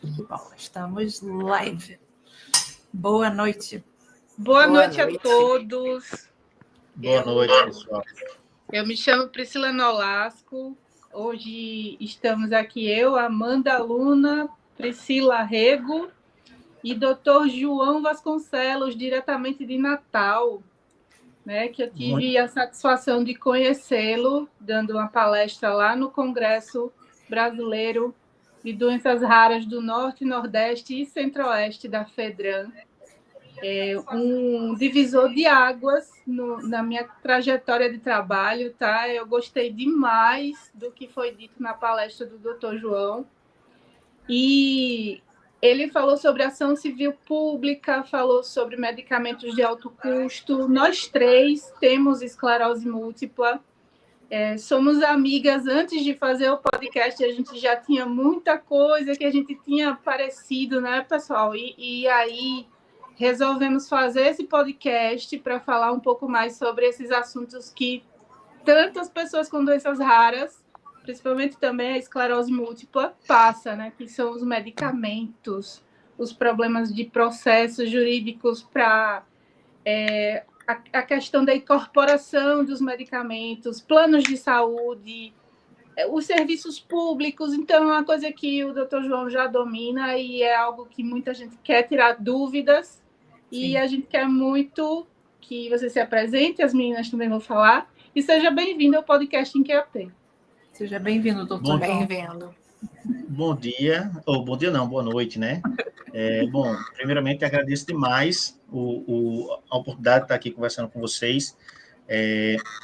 Bom, estamos live. Boa noite. Boa noite a todos. Boa noite, pessoal. Eu me chamo Priscila Nolasco. Hoje estamos aqui eu, Amanda Luna, Priscila Rego e Dr. João Vasconcelos, diretamente de Natal, né, que eu tive a satisfação de conhecê-lo, dando uma palestra lá no Congresso Brasileiro de Doenças Raras do Norte, Nordeste e Centro-Oeste da FEDRAN. Um divisor de águas na minha trajetória de trabalho, tá? Eu gostei demais do que foi dito na palestra do Dr. João. E ele falou sobre ação civil pública, falou sobre medicamentos de alto custo. Nós três temos esclerose múltipla. Somos amigas. Antes de fazer o podcast, a gente já tinha muita coisa que a gente tinha parecido, né, pessoal? E aí resolvemos fazer esse podcast para falar um pouco mais sobre esses assuntos que tantas pessoas com doenças raras, principalmente também a esclerose múltipla, passa, né? Que são os medicamentos, os problemas de processos jurídicos para a questão da incorporação dos medicamentos, planos de saúde, os serviços públicos. Então, é uma coisa que o Dr. João já domina e é algo que muita gente quer tirar dúvidas. E Sim. a gente quer muito que você se apresente, as meninas também vão falar. E seja bem-vindo ao podcast em QAP. Seja bem-vindo, doutor. Bem-vindo. Bom dia, ou bom dia não, boa noite, né? Bom, primeiramente agradeço demais a oportunidade de estar aqui conversando com vocês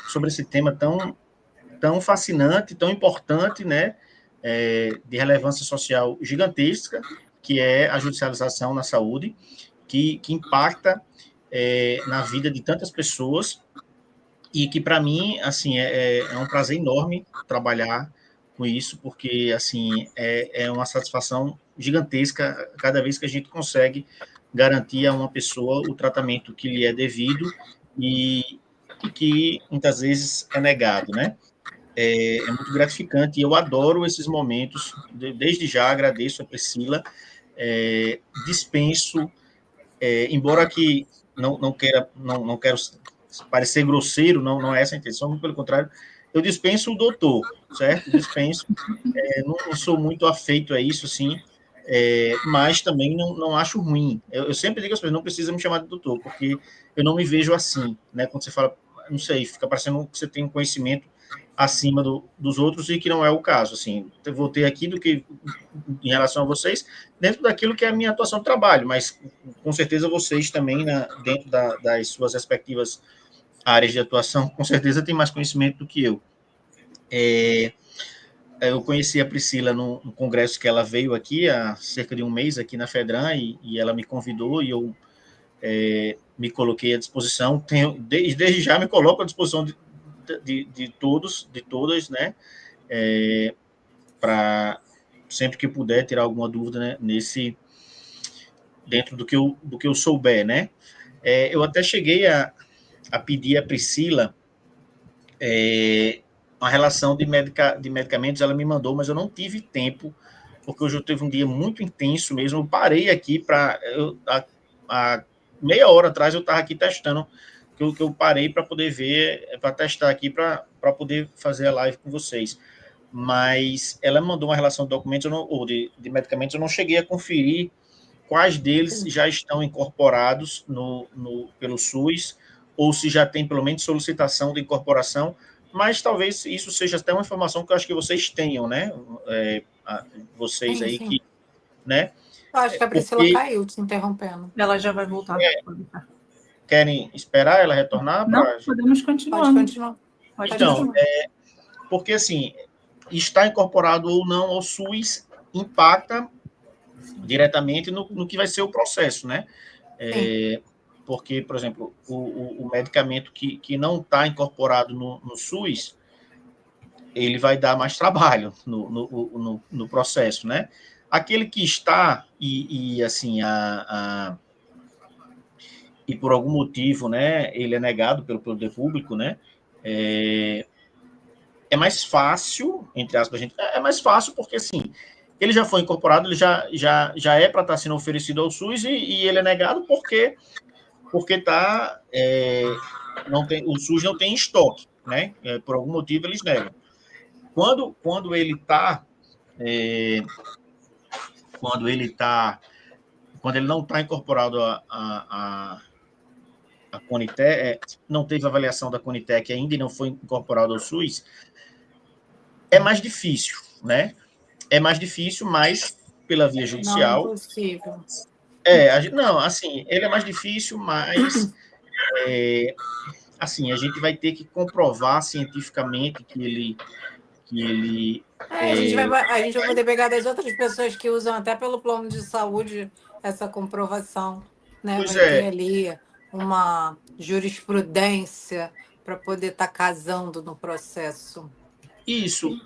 sobre esse tema tão fascinante, tão importante, né? De relevância social gigantesca, que é a judicialização na saúde, que impacta na vida de tantas pessoas e que, para mim, assim, é um prazer enorme trabalhar com isso, porque, assim, é uma satisfação gigantesca cada vez que a gente consegue garantir a uma pessoa o tratamento que lhe é devido e que, muitas vezes, é negado, né? É muito gratificante e eu adoro esses momentos. Desde já agradeço a Priscila, dispenso, embora que não quero parecer grosseiro, não é essa a intenção, muito pelo contrário, eu dispenso o doutor, certo? Dispenso, não sou muito afeito a isso, assim, mas também não acho ruim. Eu sempre digo às pessoas, não precisa me chamar de doutor, porque eu não me vejo assim, né? Quando você fala, não sei, fica parecendo que você tem um conhecimento acima dos outros e que não é o caso, assim. Eu vou ter aqui do que, em relação a vocês, dentro daquilo que é a minha atuação de trabalho, mas com certeza vocês também, dentro das suas respectivas áreas de atuação, com certeza tem mais conhecimento do que eu. Eu conheci a Priscila no congresso que ela veio aqui há cerca de um mês aqui na FEDRAN e ela me convidou e eu me coloquei à disposição. Desde já me coloco à disposição de todos, de todas, né? Para sempre que puder tirar alguma dúvida, né, dentro do que eu souber, né? Eu até cheguei a pedir a Priscila uma relação de medicamentos, ela me mandou, mas eu não tive tempo, porque hoje eu tive um dia muito intenso mesmo. Eu parei aqui há meia hora atrás eu estava aqui testando, que eu parei para poder ver, para testar aqui, para poder fazer a live com vocês. Mas ela me mandou uma relação de documentos, ou de medicamentos, eu não cheguei a conferir quais deles já estão incorporados pelo SUS, ou se já tem pelo menos solicitação de incorporação, mas talvez isso seja até uma informação que eu acho que vocês tenham, né? Vocês sim, aí sim. Que, né? Eu acho que a Priscila caiu, te interrompendo. Ela já vai voltar. Querem esperar ela retornar? Não, podemos continuar. Pode continuar. Então, porque assim, estar incorporado ou não ao SUS impacta diretamente no que vai ser o processo, né? Porque, por exemplo, o medicamento que não está incorporado no SUS, ele vai dar mais trabalho no processo, né? Aquele que está assim, e por algum motivo, né, ele é negado pelo poder público, né? É mais fácil, entre aspas, é mais fácil porque, assim, ele já foi incorporado, ele já é para estar sendo oferecido ao SUS e ele é negado porque o SUS não tem estoque, né? Por algum motivo eles negam. Quando ele não está incorporado a Conitec, não teve avaliação da Conitec ainda e não foi incorporado ao SUS, é mais difícil, né? É mais difícil, mas pela via judicial. Não é possível. Não, assim, ele é mais difícil, mas assim, a gente vai ter que comprovar cientificamente que ele A gente vai poder pegar das outras pessoas que usam até pelo plano de saúde essa comprovação, né? Pois Vai ter é. ali uma jurisprudência para poder estar casando no processo. Isso,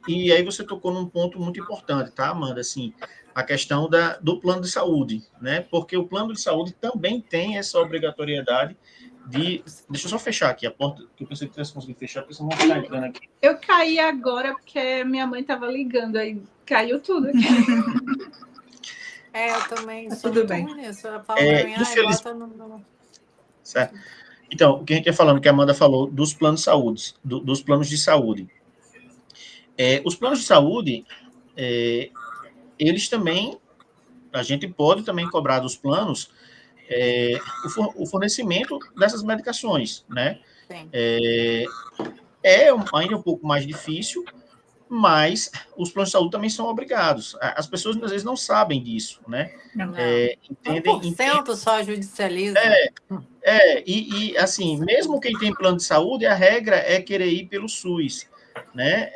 e aí você tocou num ponto muito importante, tá, Amanda? Assim, a questão do plano de saúde, né? Porque o plano de saúde também tem essa obrigatoriedade de... Deixa eu só fechar aqui a porta, que eu pensei que tivesse conseguido fechar, porque senão não está entrando aqui. Eu caí agora porque minha mãe estava ligando, aí caiu tudo aqui. Eu também sou tudo muito bem. ruim nisso. Ela fala para mim, bota no... Certo. Então, o que a gente ia falando, que a Amanda falou dos planos de saúde, dos planos de saúde. Os planos de saúde, eles também, a gente pode também cobrar dos planos o fornecimento dessas medicações, né? Sim. Ainda um pouco mais difícil, mas os planos de saúde também são obrigados. As pessoas, às vezes, não sabem disso, né? Entendem. 1% só judicializa. E assim, mesmo quem tem plano de saúde, a regra é querer ir pelo SUS, né?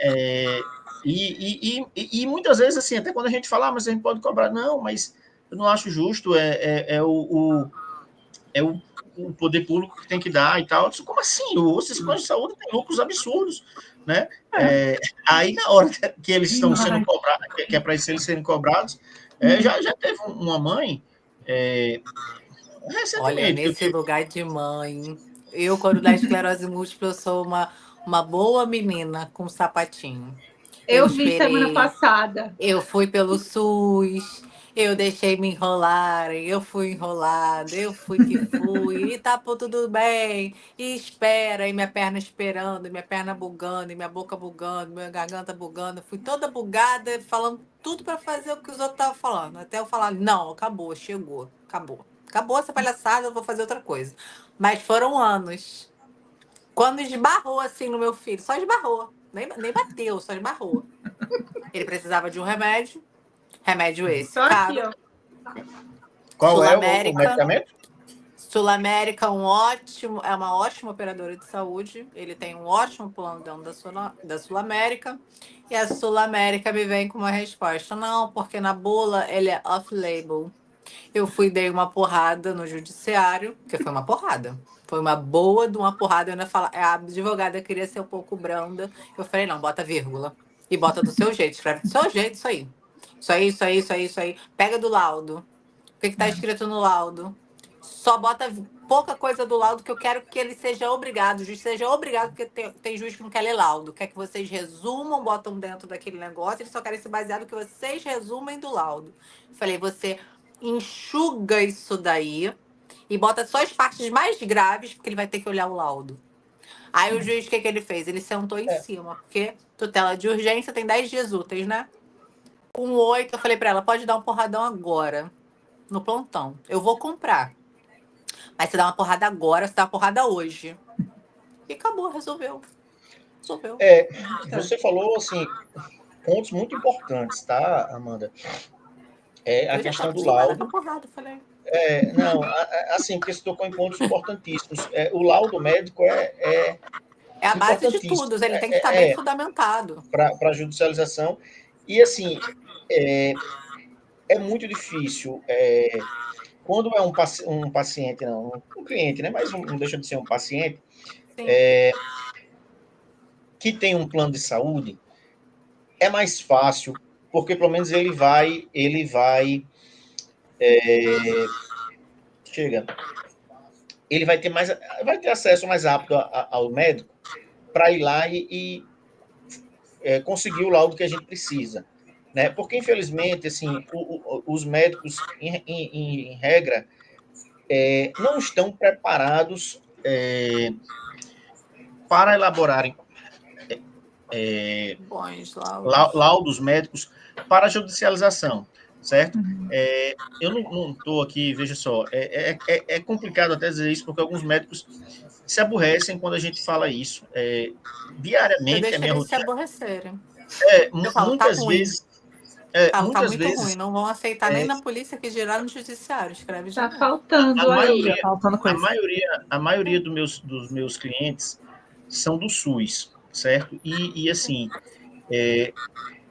E muitas vezes, assim, até quando a gente fala, mas a gente pode cobrar, não, mas eu não acho justo, o poder público que tem que dar e tal. Eu disse, como assim? Esses planos de saúde têm lucros absurdos, né? Aí, na hora que eles estão sendo cobrados, que é para eles serem cobrados, já teve uma mãe... Olha, nesse lugar de mãe, eu, quando dá esclerose múltipla, eu sou uma boa menina com sapatinho. Eu vi semana passada. Eu fui pelo SUS, eu deixei me enrolarem, eu fui enrolada, eu fui que fui, e tá tudo bem, e espera, e minha perna esperando, e minha perna bugando, e minha boca bugando, minha garganta bugando, fui toda bugada, falando tudo para fazer o que os outros estavam falando, até eu falar, não, acabou, chegou, acabou essa palhaçada, eu vou fazer outra coisa. Mas foram anos. Quando esbarrou assim no meu filho, só esbarrou, nem bateu, só esbarrou. Ele precisava de um remédio esse, só caro. aqui, ó. Qual é o medicamento? Sul-América é uma ótima operadora de saúde. Ele tem um ótimo plano dentro da Sul-América. E a Sul-América me vem com uma resposta. Não, porque na bula ele é off-label. Eu dei uma porrada no judiciário, que foi uma porrada. Foi uma boa de uma porrada. Eu ainda falo, a advogada queria ser um pouco branda. Eu falei, não, bota vírgula. E bota do seu jeito. Escreve do seu jeito isso aí. Isso aí. Pega do laudo. O que está escrito no laudo? Só bota pouca coisa do laudo, que eu quero que ele seja obrigado. O juiz seja obrigado, porque tem juiz que não quer ler laudo. Quer que vocês resumam, botam dentro daquele negócio. Eles só querem se basear no que vocês resumem do laudo. Falei, você enxuga isso daí e bota só as partes mais graves, porque ele vai ter que olhar o laudo. Aí o juiz, o que ele fez? Ele sentou em cima, porque tutela de urgência tem 10 dias úteis, né? Com 8, eu falei pra ela, pode dar um porradão agora, no plantão. Eu vou comprar. Mas você dá uma porrada agora, você dá uma porrada hoje. E acabou, resolveu. Você falou, assim, pontos muito importantes, tá, Amanda? A questão do laudo. Porrada, falei. Não, assim, porque você tocou em pontos importantíssimos. O laudo médico é a base de tudo, ele tem que estar bem fundamentado. Para a judicialização. E, assim, é muito difícil. Quando é um paciente, não, um cliente, né? Mas não deixa de ser um paciente, que tem um plano de saúde, é mais fácil, porque pelo menos ele vai ter acesso mais rápido ao médico para ir lá e conseguir o laudo que a gente precisa, né? Porque, infelizmente, assim, os médicos, em regra, não estão preparados para elaborarem Bons laudos. laudos médicos para judicialização, certo? Uhum. Eu não estou aqui, veja só, é complicado até dizer isso, porque alguns médicos se aborrecem quando a gente fala isso. Eu Diariamente, a deixo minha eles se rotina, aborrecerem. Eu falo, tá muitas ruim. vezes, Falo, tá muitas muito ruim. vezes, Não vão aceitar nem na polícia que dirá no judiciário. Escreve de Tá novo. faltando a aí. maioria, Tá faltando a coisa. maioria dos meus clientes são do SUS, certo? E assim,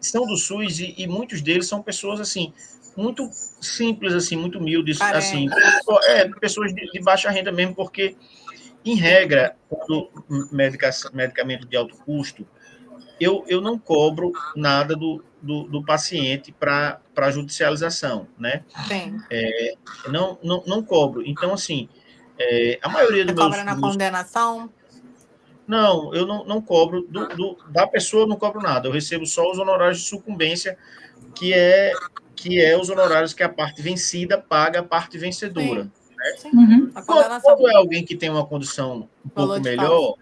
são do SUS e muitos deles são pessoas assim muito simples, assim, muito humildes, assim, Carente. pessoas de baixa renda mesmo, porque em regra, quando medicamento de alto custo, eu não cobro nada do paciente para judicialização, né? Sim. Não cobro. Então, assim, a maioria Você dos cobra meus, na condenação? não, eu não cobro da pessoa, eu não cobro nada. Eu recebo só os honorários de sucumbência, que é os honorários que a parte vencida paga a parte vencedora. Sim. Sim. Uhum. A condenação. Quando é alguém que tem uma condição um pouco Valor de causa. melhor,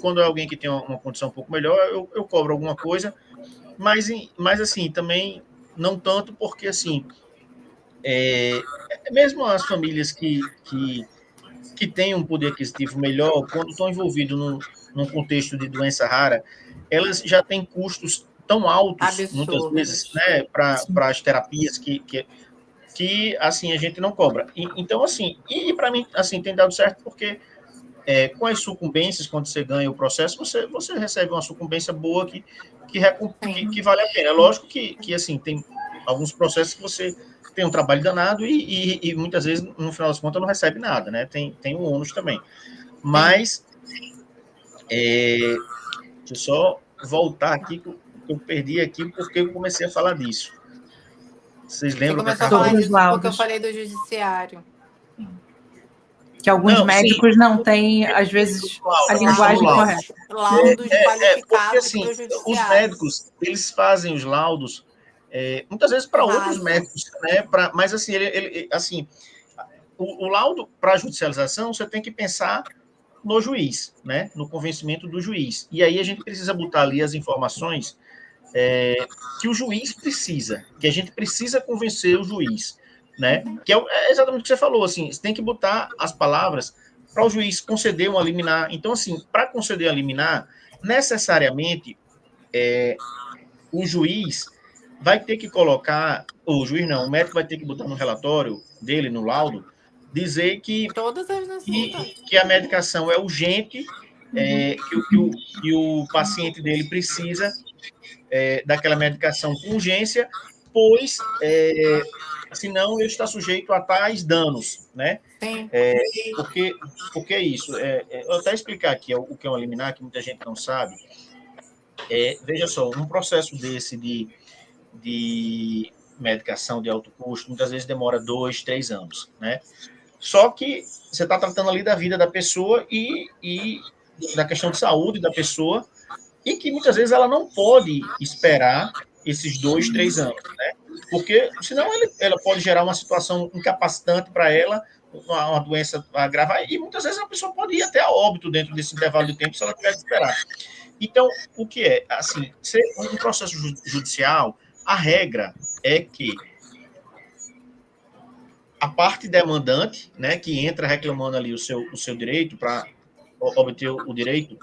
quando é alguém que tem uma condição um pouco melhor, eu cobro alguma coisa, mas assim, também não tanto, porque assim, mesmo as famílias que têm um poder aquisitivo melhor, quando estão envolvidos num contexto de doença rara, elas já têm custos tão altos, muitas vezes, Absurdos. né, para as terapias que assim a gente não cobra. Então, assim, e para mim, assim, tem dado certo porque com as sucumbências, quando você ganha o processo, você recebe uma sucumbência boa que vale a pena. É lógico que assim, tem alguns processos que você tem um trabalho danado e muitas vezes, no final das contas, não recebe nada, né? Tem um ônus também. Mas, deixa eu só voltar aqui, que eu perdi aqui porque eu comecei a falar disso. Vocês Você lembram que eu começou a estava falar Sobre os disso porque eu laudos. falei do judiciário. Que alguns Não, médicos não têm, às vezes, a linguagem laudo. correta. Laudos Porque qualificados assim, para o os judiciário. médicos, eles fazem os laudos, muitas vezes para outros Raso. médicos, né? Mas assim, assim, o laudo para judicialização, você tem que pensar no juiz, né? No convencimento do juiz. E aí a gente precisa botar ali as informações que o juiz precisa, que a gente precisa convencer o juiz, né? Que é exatamente o que você falou, assim, você tem que botar as palavras para o juiz conceder uma liminar. Então, assim, para conceder a liminar, necessariamente o juiz vai ter que colocar, o juiz não, o médico vai ter que botar no relatório dele, no laudo, dizer Todas as necessidades. que a medicação é urgente, que o paciente dele precisa daquela medicação com urgência, pois senão ele está sujeito a tais danos, né? Sim. Porque é isso. Eu vou até explicar aqui o que é um liminar, que muita gente não sabe. Veja só, um processo desse de medicação de alto custo, muitas vezes demora 2, 3 anos, né? Só que você está tratando ali da vida da pessoa e da questão de saúde da pessoa, e que muitas vezes ela não pode esperar esses 2, 3 anos, né? Porque senão ela pode gerar uma situação incapacitante para ela, uma doença agravar, e muitas vezes a pessoa pode ir até a óbito dentro desse intervalo de tempo se ela tiver que esperar. Então, o que é? Assim, um processo judicial, a regra é que a parte demandante, né, que entra reclamando ali o seu direito para obter o direito,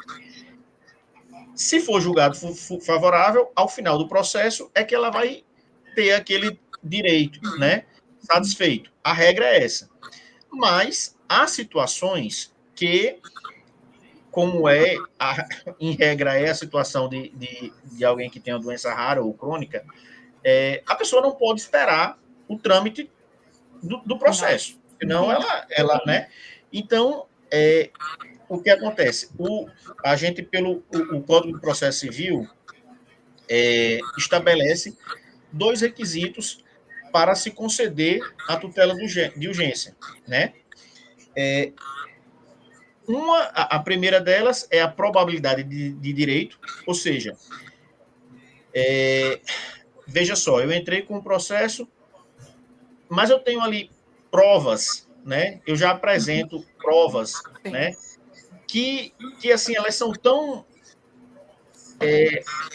se for julgado favorável, ao final do processo é que ela vai ter aquele direito, né, satisfeito. A regra é essa. Mas há situações que, como em regra, é a situação de alguém que tem uma doença rara ou crônica, a pessoa não pode esperar o trâmite do processo, senão ela, né? Então, o que acontece? A gente, pelo o Código de Processo Civil, estabelece 2 requisitos para se conceder a tutela de urgência, né? A primeira delas é a probabilidade de direito, ou seja, veja só, eu entrei com o processo, mas eu tenho ali provas, né? Eu já apresento provas, Sim. né? Que assim, elas são tão...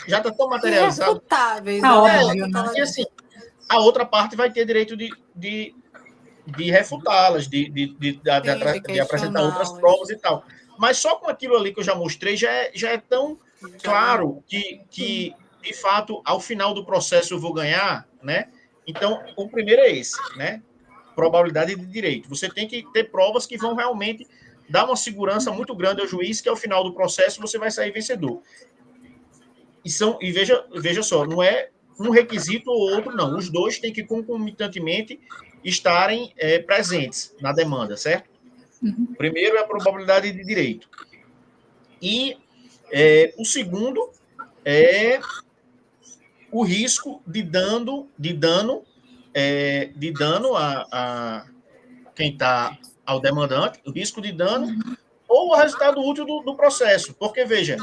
já está tão materializado. Irrefutáveis. Tá é o óbvio, ponto que ela E assim, a outra parte vai ter direito de refutá-las, de apresentar outras questioná-las. provas e tal. Mas só com aquilo ali que eu já mostrei, já é tão claro que, de fato, ao final do processo eu vou ganhar, né? Então, o primeiro é esse, né? Probabilidade de direito. Você tem que ter provas que vão realmente dar uma segurança muito grande ao juiz que, ao final do processo, você vai sair vencedor. E veja só, não é um requisito ou outro, não. Os dois têm que concomitantemente estarem presentes na demanda, certo? Primeiro é a probabilidade de direito. E o segundo é o risco de dano a quem está ao demandante, o risco de dano ou o resultado útil do processo. Porque, veja,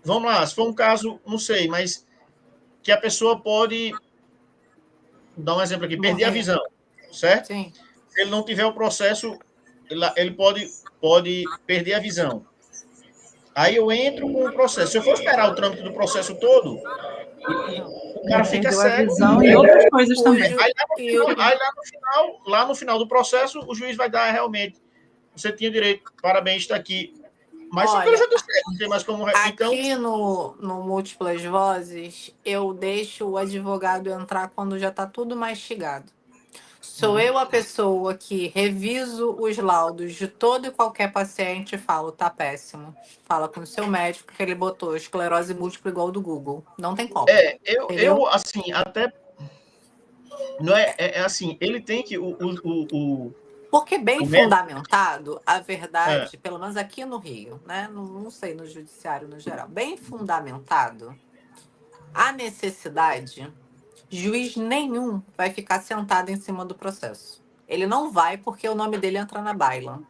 vamos lá, se for um caso, não sei, mas que a pessoa pode, dar um exemplo aqui, perder a visão, certo? Sim. Se ele não tiver o processo, ele pode perder a visão. Aí eu entro com o processo. Se eu for esperar o trâmite do processo todo, o cara fica Perdeu a cego. visão e outras coisas também. Aí lá no final do processo, o juiz vai dar realmente. Você tinha direito, parabéns, está aqui. Mas só que eu Olha, já estou cego, não tem mais como. Então, aqui no Múltiplas Vozes, eu deixo o advogado entrar quando já está tudo mastigado. Sou eu a pessoa que reviso os laudos de todo e qualquer paciente e falo, tá péssimo. Fala com o seu médico que ele botou esclerose múltipla igual do Google. Não tem como. eu assim, até... Não assim, ele tem que... Porque bem o médico... fundamentado, a verdade, pelo menos aqui no Rio, né? Não sei no judiciário no geral, bem fundamentado, a necessidade, juiz nenhum vai ficar sentado em cima do processo. Ele não vai porque o nome dele entra na baila.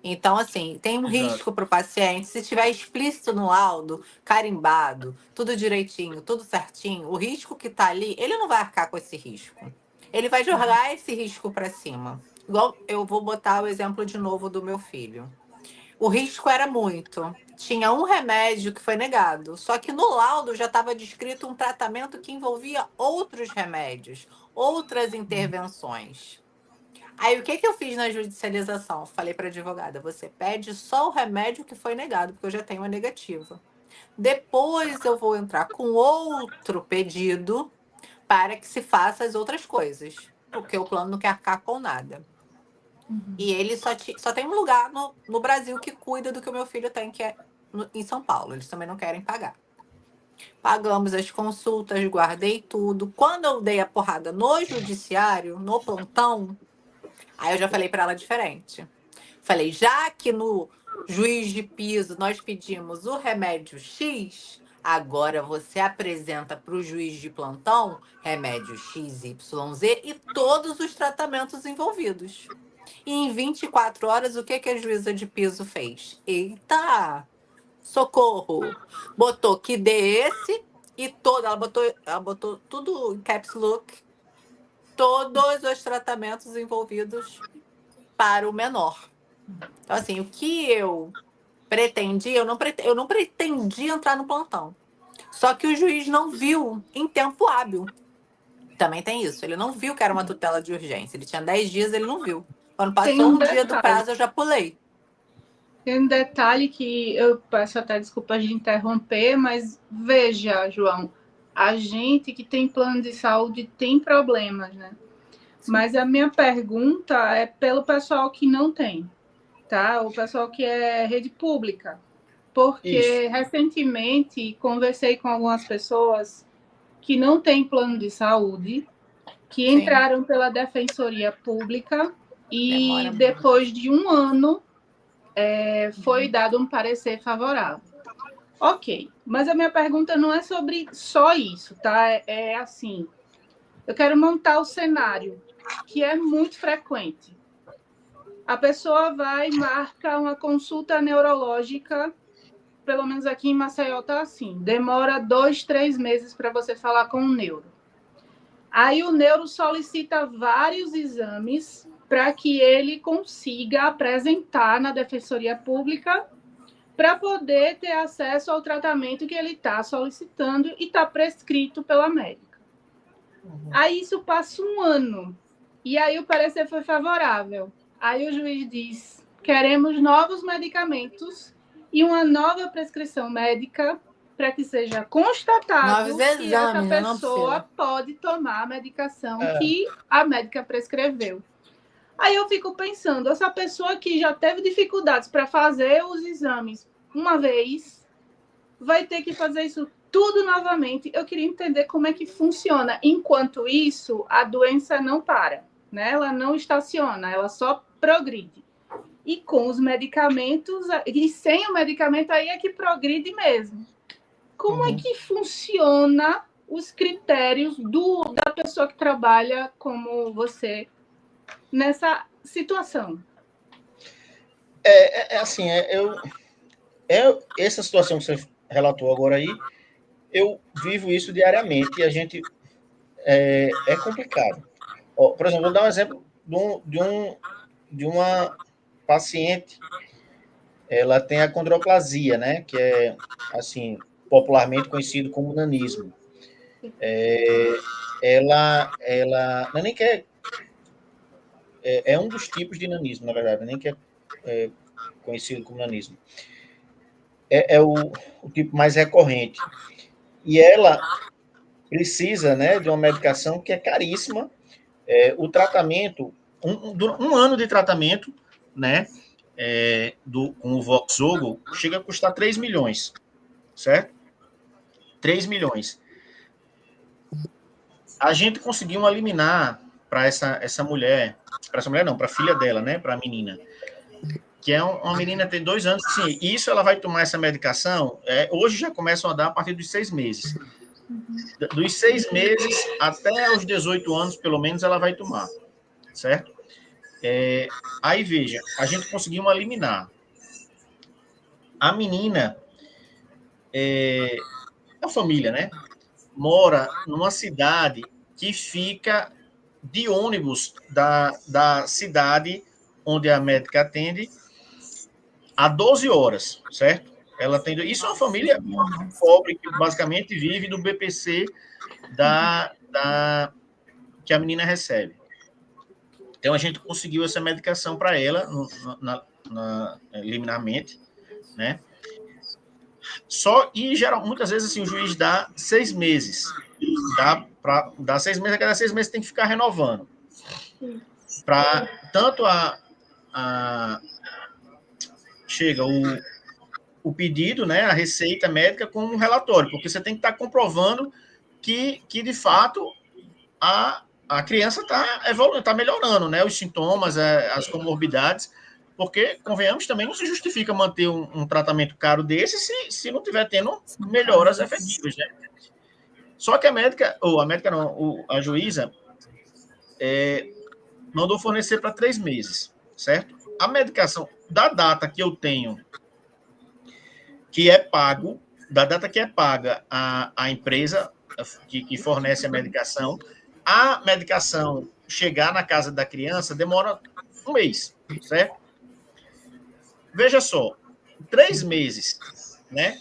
Então, assim, tem um risco para o paciente. Se tiver explícito no laudo, carimbado, tudo direitinho, tudo certinho, o risco que está ali, ele não vai arcar com esse risco. Ele vai jogar esse risco para cima. Igual eu vou botar o exemplo de novo do meu filho. O risco era muito. Tinha um remédio que foi negado. Só que no laudo já estava descrito um tratamento que envolvia outros remédios, outras intervenções. Aí o que eu fiz na judicialização? Falei para a advogada, você pede só o remédio que foi negado, porque eu já tenho uma negativa. Depois eu vou entrar com outro pedido para que se faça as outras coisas, porque o plano não quer arcar com nada. E ele só tem um lugar no Brasil que cuida do que o meu filho tem, que é em São Paulo. Eles também não querem pagar. Pagamos as consultas, guardei tudo. Quando eu dei a porrada no judiciário, no plantão, aí eu já falei para ela diferente. Falei, já que no juiz de piso nós pedimos o remédio X, agora você apresenta para o juiz de plantão remédio XYZ e todos os tratamentos envolvidos. E em 24 horas, o que a juíza de piso fez? Eita! Socorro! Botou que dê esse e todo. Ela botou tudo em caps lock, todos os tratamentos envolvidos para o menor. Então, assim, o que eu pretendi, eu não pretendi entrar no plantão. Só que o juiz não viu em tempo hábil. Também tem isso. Ele não viu que era uma tutela de urgência. Ele tinha 10 dias, ele não viu. Quando passou um dia do prazo, eu já pulei. Tem um detalhe que eu peço até desculpas de interromper, mas veja, João, a gente que tem plano de saúde tem problemas, né? Sim. Mas a minha pergunta é pelo pessoal que não tem, tá? O pessoal que é rede pública. Porque recentemente conversei com algumas pessoas que não têm plano de saúde, que Sim. entraram pela Defensoria Pública e depois de um ano foi dado um parecer favorável. Ok, mas a minha pergunta não é sobre só isso, tá? É assim, eu quero montar o cenário, que é muito frequente. A pessoa vai, marca uma consulta neurológica pelo menos aqui em Maceió tá assim, demora 2, 3 meses para você falar com o neuro. Aí o neuro solicita vários exames para que ele consiga apresentar na Defensoria Pública para poder ter acesso ao tratamento que ele está solicitando e está prescrito pela médica. Aí isso passa um ano. E aí o parecer foi favorável. Aí o juiz diz, queremos novos medicamentos e uma nova prescrição médica para que seja constatado que essa pessoa pode tomar a medicação que a médica prescreveu. Aí eu fico pensando, essa pessoa que já teve dificuldades para fazer os exames uma vez, vai ter que fazer isso tudo novamente. Eu queria entender como é que funciona. Enquanto isso, a doença não para, né? Ela não estaciona, ela só progride. E com os medicamentos, e sem o medicamento, aí é que progride mesmo. Como é que funciona os critérios da pessoa que trabalha como você nessa situação? Assim, essa situação que você relatou agora aí, eu vivo isso diariamente e a gente é complicado. Ó, por exemplo, vou dar um exemplo de uma paciente. Ela tem a condroplasia, né? Que é, assim, popularmente conhecido como nanismo. Ela não é nem que é um dos tipos de nanismo, na verdade, nem que é conhecido como nanismo. É o tipo mais recorrente. E ela precisa, né, de uma medicação que é caríssima. O tratamento, um ano de tratamento, né, com o Voxzogo, chega a custar 3 milhões, certo? 3 milhões. A gente conseguiu eliminar para essa mulher, para a filha dela, né, para a menina, que é uma menina que tem 2 anos, sim, isso ela vai tomar essa medicação, hoje já começam a dar a partir dos 6 meses. Dos 6 meses até os 18 anos, pelo menos, ela vai tomar, certo? Aí, veja, a gente conseguiu eliminar. A menina, a família, né, mora numa cidade que fica de ônibus da cidade onde a médica atende a 12 horas, certo? Ela tem, isso é uma família pobre que basicamente vive do BPC que a menina recebe. Então a gente conseguiu essa medicação para ela liminarmente, né? Muitas vezes assim, o juiz dá 6 meses. Dá 6 meses, a cada 6 meses tem que ficar renovando. Para tanto chega o pedido, né, a receita médica, como um relatório, porque você tem que estar comprovando que de fato a criança está evoluindo, está melhorando, né, os sintomas, as comorbidades, porque, convenhamos, também não se justifica manter um tratamento caro desse se não estiver tendo melhoras efetivas, né? Só que a juíza mandou fornecer para 3 meses, certo? A medicação, da data que eu tenho, da data que é paga a empresa que fornece a medicação chegar na casa da criança demora 1 mês, certo? Veja só, 3 meses, né?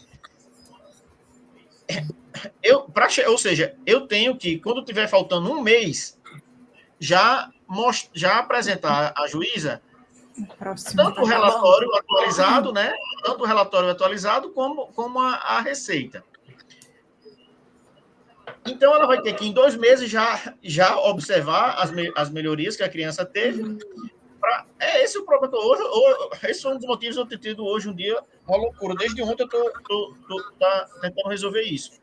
Ou seja, eu tenho que, quando tiver faltando 1 mês, já apresentar à juíza tanto o relatório atualizado, né? Tanto o relatório atualizado como a receita. Então, ela vai ter que, em 2 meses, já observar as melhorias que a criança teve. Esse é o problema. Esse foi um dos motivos de eu ter tido hoje um dia uma loucura. Desde ontem eu estou tentando resolver isso.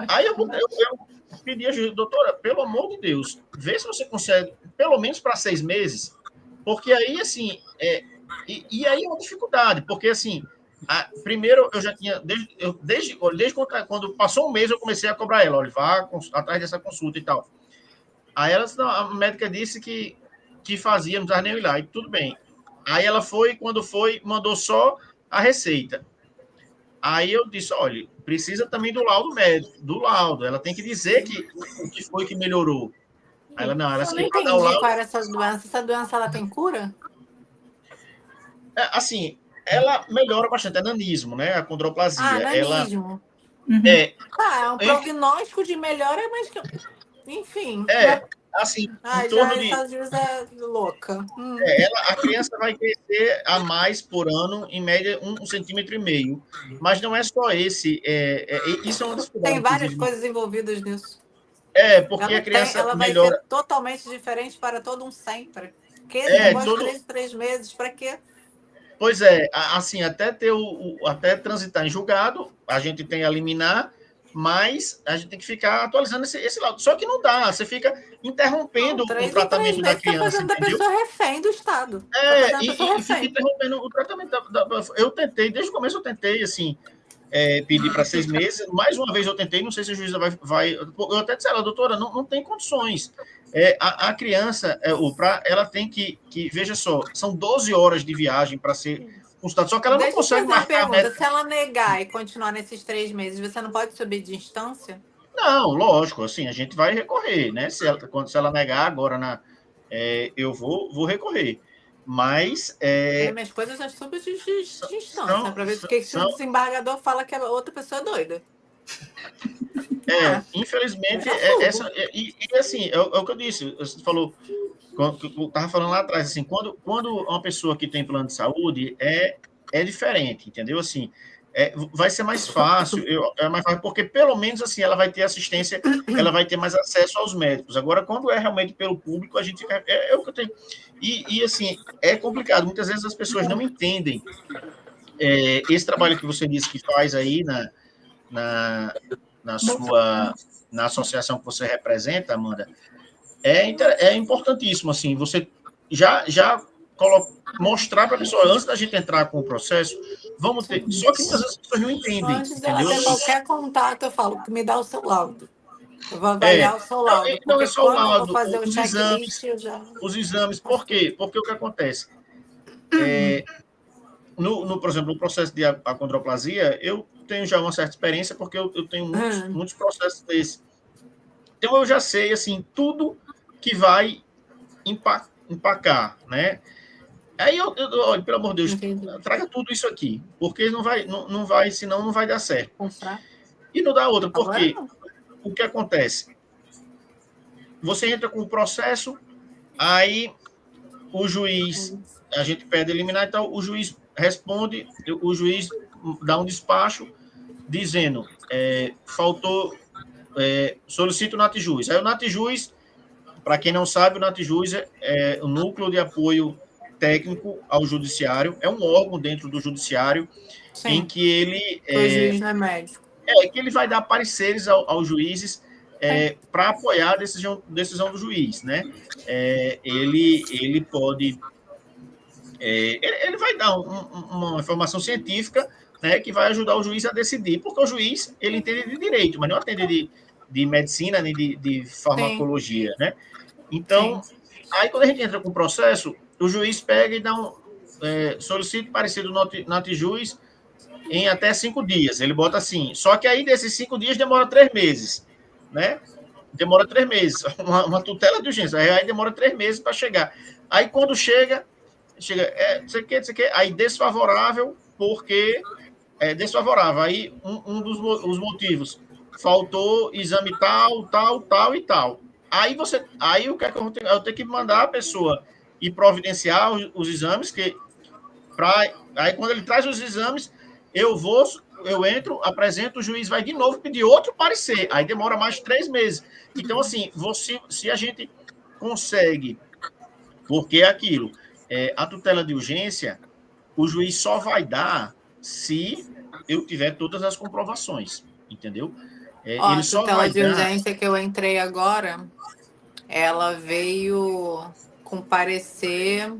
Aí eu pedi a juíza, doutora, pelo amor de Deus, vê se você consegue, pelo menos para 6 meses, porque aí, assim, e aí é uma dificuldade, porque, assim, primeiro eu já tinha, desde quando passou 1 mês, eu comecei a cobrar ela, olha, vá atrás dessa consulta e tal. Aí a médica disse que fazia, não precisava nem ir lá, e tudo bem. Aí ela foi, quando foi, mandou só a receita. Aí eu disse, olha, precisa também do laudo médico, do laudo. Ela tem que dizer que o que foi que melhorou. Aí ela, não, ela Eu não assim, vai dar o entendi laudo. qual era essa doença. Essa doença, ela tem cura? Assim, ela melhora bastante, é nanismo, né? A condroplasia. Ela Nanismo. é, Tá, é um prognóstico de melhora, mas que... Enfim. assim, em Já torno de... essa juíza é louca. a criança vai crescer a mais por ano, em média, 1,5 cm. Mas não é só esse. Isso é uma dificuldade, Tem várias inclusive. coisas envolvidas nisso. Porque a criança Ela vai melhora. ser totalmente diferente para todo um sempre. Que esse negócio de 3 meses, para quê? Pois é, assim, até ter até transitar em julgado, a gente tem a liminar, mas a gente tem que ficar atualizando esse lado. Só que não dá, você fica interrompendo o tratamento da criança, fazendo da entendeu? pessoa refém do Estado. Tá fazendo a pessoa E fica refém. interrompendo o tratamento. Eu tentei, desde o começo eu tentei, assim, pedir para 6 meses. Mais uma vez eu tentei, não sei se a juíza vai. Eu até disse a ela, doutora, não tem condições. A criança, ela tem que, veja só, são 12 horas de viagem para ser consultada, só que ela não consegue marcar. Pergunta, se ela negar e continuar nesses 3 meses, você não pode subir de instância? Não, lógico, assim, a gente vai recorrer, né? Se ela negar agora, eu vou recorrer. Mas. Minhas coisas já subem de instância, para ver se o desembargador fala que a outra pessoa é doida. Infelizmente, assim, é o que eu disse. Você falou, eu estava falando lá atrás, assim, quando uma pessoa que tem plano de saúde é diferente, entendeu? Assim, vai ser mais fácil, porque pelo menos assim ela vai ter assistência, ela vai ter mais acesso aos médicos. Agora, quando é realmente pelo público, a gente fica. É o que eu tenho. E assim, é complicado. Muitas vezes as pessoas não entendem esse trabalho que você disse que faz aí na associação que você representa, Amanda. É importantíssimo, assim, você já mostrar para a pessoa, antes da gente entrar com o processo, vamos ter. Só que muitas vezes as pessoas não entendem. Antes dela ter qualquer contato, eu falo que me dá o seu laudo. Eu vou avaliar o seu laudo. Não é só o laudo, eu vou fazer os exames. Os exames, por quê? Porque o que acontece? Por exemplo, no processo de acondroplasia, eu tenho já uma certa experiência, porque eu tenho muitos processos desses. Então, eu já sei, assim, tudo que vai empacar, né? Aí, olha, pelo amor de Deus, traga tudo isso aqui, porque não vai, senão não vai dar certo. E não dá outra, porque o que acontece? Você entra com o processo, aí o juiz, a gente pede eliminar e tal, o juiz responde, o juiz dá um despacho dizendo, faltou, solicita o NATJUS. Aí o NATJUS, para quem não sabe, o NATJUS é o Núcleo de Apoio Técnico ao Judiciário, é um órgão dentro do Judiciário. Sim. Em que ele... o juiz não é médico. Que ele vai dar pareceres aos juízes para apoiar a decisão do juiz, né? Ele pode... ele vai dar uma informação científica, né, que vai ajudar o juiz a decidir, porque o juiz, ele entende de direito, mas não entende de medicina nem de farmacologia, né? Então, aí quando a gente entra com o processo, o juiz pega e dá solicita parecer do NATJUS em até 5 dias. Ele bota assim, só que aí desses 5 dias demora 3 meses, né? Demora 3 meses, uma tutela de urgência, aí demora 3 meses para chegar. Aí quando chega, você quer, aí desfavorável, porque desfavorável. Aí os motivos, faltou exame tal e tal. Aí o que é que eu tenho que mandar a pessoa ir providenciar os exames, aí quando ele traz os exames, eu entro, apresento, o juiz vai de novo pedir outro parecer, aí demora mais 3 meses. Então, assim, se a gente consegue, porque é aquilo, a tutela de urgência, o juiz só vai dar se eu tiver todas as comprovações, entendeu? Ele só vai dar... A tutela de urgência que eu entrei agora, ela veio com parecer,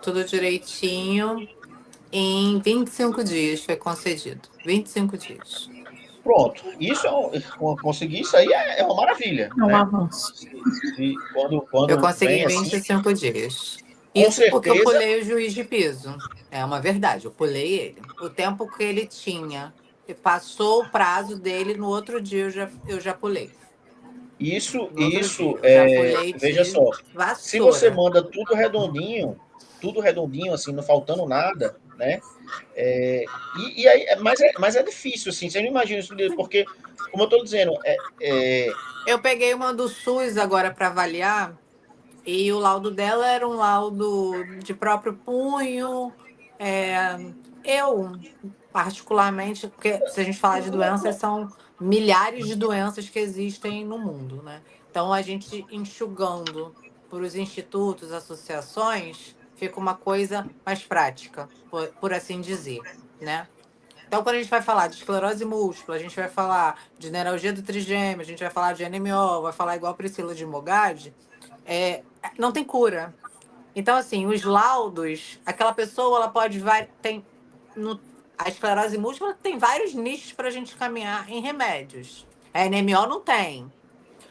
tudo direitinho, em 25 dias foi concedido. 25 dias. Pronto. Conseguir isso aí é uma maravilha. É um avanço. Eu consegui em 25 dias. Isso porque eu certeza. pulei o juiz de piso. É uma verdade, eu pulei ele. O tempo que ele tinha, e passou o prazo dele, no outro dia eu já pulei. Isso, No outro dia, eu já é, pulei veja de só, se você vassoura. manda tudo redondinho, assim, não faltando nada, né? E aí, mas é difícil, assim, você não imagina isso, porque, como eu estou dizendo, Eu peguei uma do SUS agora para avaliar, e o laudo dela era um laudo de próprio punho. É, eu, particularmente, porque se a gente falar de doenças, são milhares de doenças que existem no mundo, né? Então, a gente enxugando por os institutos, associações, fica uma coisa mais prática, por assim dizer, né? Então, quando a gente vai falar de esclerose múltipla, a gente vai falar de neuralgia do trigêmeo, a gente vai falar de NMO, vai falar igual a Priscila de Mogadd, não tem cura. Então, assim, os laudos, aquela pessoa, ela pode... A esclerose múltipla tem vários nichos para a gente caminhar em remédios. A NMO não tem.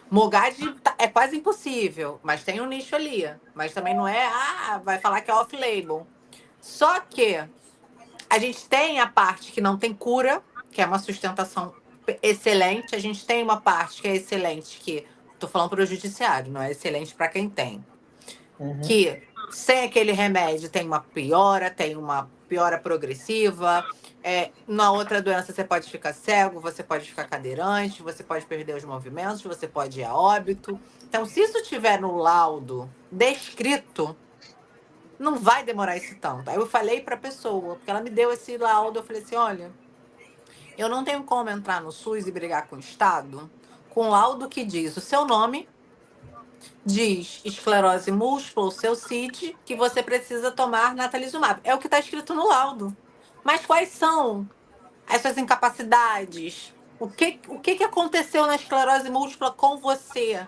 Mogadd é quase impossível, mas tem um nicho ali. Mas também não é, vai falar que é off-label. Só que a gente tem a parte que não tem cura, que é uma sustentação excelente. A gente tem uma parte que é excelente, que estou falando para o judiciário, não é excelente para quem tem. Que sem aquele remédio tem uma piora progressiva. Na outra doença você pode ficar cego, você pode ficar cadeirante, você pode perder os movimentos, você pode ir a óbito. Então, se isso tiver no laudo descrito, não vai demorar esse tanto. Aí eu falei para a pessoa, porque ela me deu esse laudo, eu falei assim, olha, eu não tenho como entrar no SUS e brigar com o Estado com laudo que diz o seu nome, diz esclerose múltipla, o seu CID, que você precisa tomar natalizumab. É o que está escrito no laudo. Mas quais são as suas incapacidades? O que aconteceu na esclerose múltipla com você?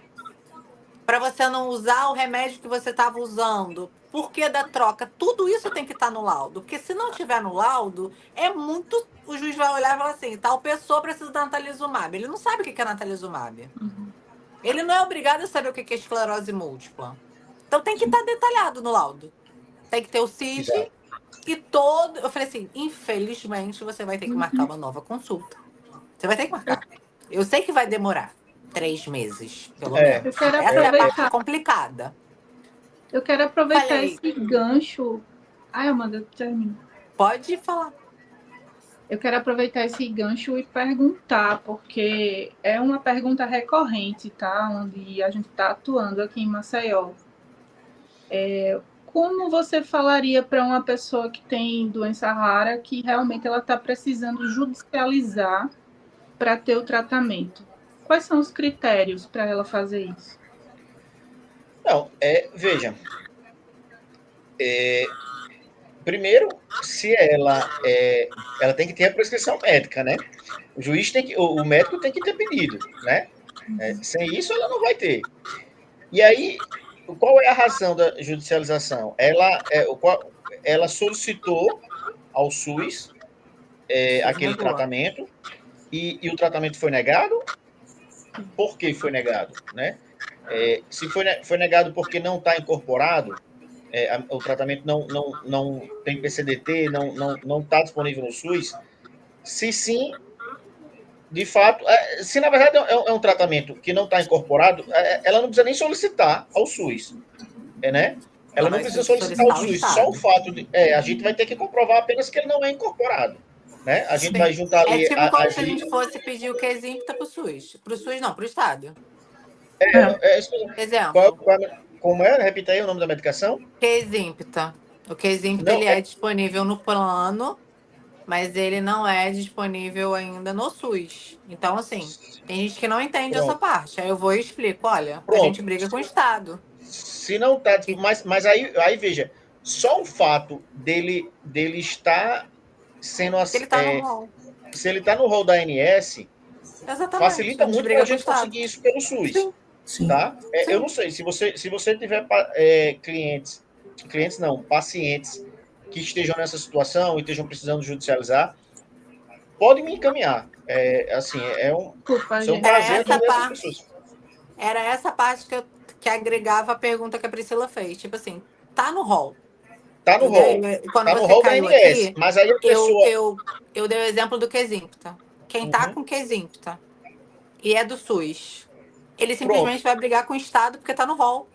Para você não usar o remédio que você estava usando? Por que da troca? Tudo isso tem que estar no laudo. Porque se não tiver no laudo, é muito... O juiz vai olhar e falar assim, tal pessoa precisa da natalizumab. Ele não sabe o que é natalizumab. Ele não é obrigado a saber o que é esclerose múltipla. Então tem que estar detalhado no laudo. Tem que ter o CID e todo... Eu falei assim, infelizmente você vai ter que marcar uma nova consulta. Você vai ter que marcar. Eu sei que vai demorar 3 meses, pelo menos. Essa é a parte complicada. Eu quero aproveitar esse gancho. Ai, Amanda, termina. Pode falar. Eu quero aproveitar esse gancho e perguntar, porque é uma pergunta recorrente, tá? Onde a gente está atuando aqui em Maceió. Como você falaria para uma pessoa que tem doença rara que realmente ela está precisando judicializar para ter o tratamento? Quais são os critérios para ela fazer isso? Não, veja. Primeiro, se ela tem que ter a prescrição médica, né? O médico tem que ter pedido, né? Sem isso, ela não vai ter. E aí, qual é a razão da judicialização? Ela solicitou ao SUS aquele tratamento e o tratamento foi negado. Por que foi negado, né? Se foi negado porque não está incorporado, o tratamento não tem PCDT, não está disponível no SUS. Se sim, de fato, se na verdade é um tratamento que não está incorporado, ela não precisa nem solicitar ao SUS, né? Ela não precisa solicitar ao SUS. Só o fato de... a gente vai ter que comprovar apenas que ele não é incorporado, né? A gente vai juntar ali... É tipo como se a gente fosse pedir o Qzimpta para o SUS. Para o SUS não, para o Estado. Exemplo. Como é? Repita aí o nome da medicação. Qzimpta. O Qzimpta ele é disponível no plano, mas ele não é disponível ainda no SUS. Então, assim, tem gente que não entende essa parte. Aí eu vou e explico. Olha, a gente briga com o Estado. Se não está... Mas aí, veja, só o fato dele estar sendo... Se ele está no rol da ANS, facilita muito para a gente conseguir isso pelo SUS. Sim. Tá? Sim. Eu não sei, se você tiver pacientes que estejam nessa situação e estejam precisando judicializar, pode me encaminhar. Um prazer atender essas pessoas. Era essa parte que agregava a pergunta que a Priscila fez. Tipo assim, tá no rol. Tá no rol. Quando Tá no você rol da caiu ANS, aqui, mas aí a pessoa... eu dei o exemplo do Quesimpta. Quem tá com Quesimpta e é do SUS, ele simplesmente vai brigar com o Estado porque tá no rol.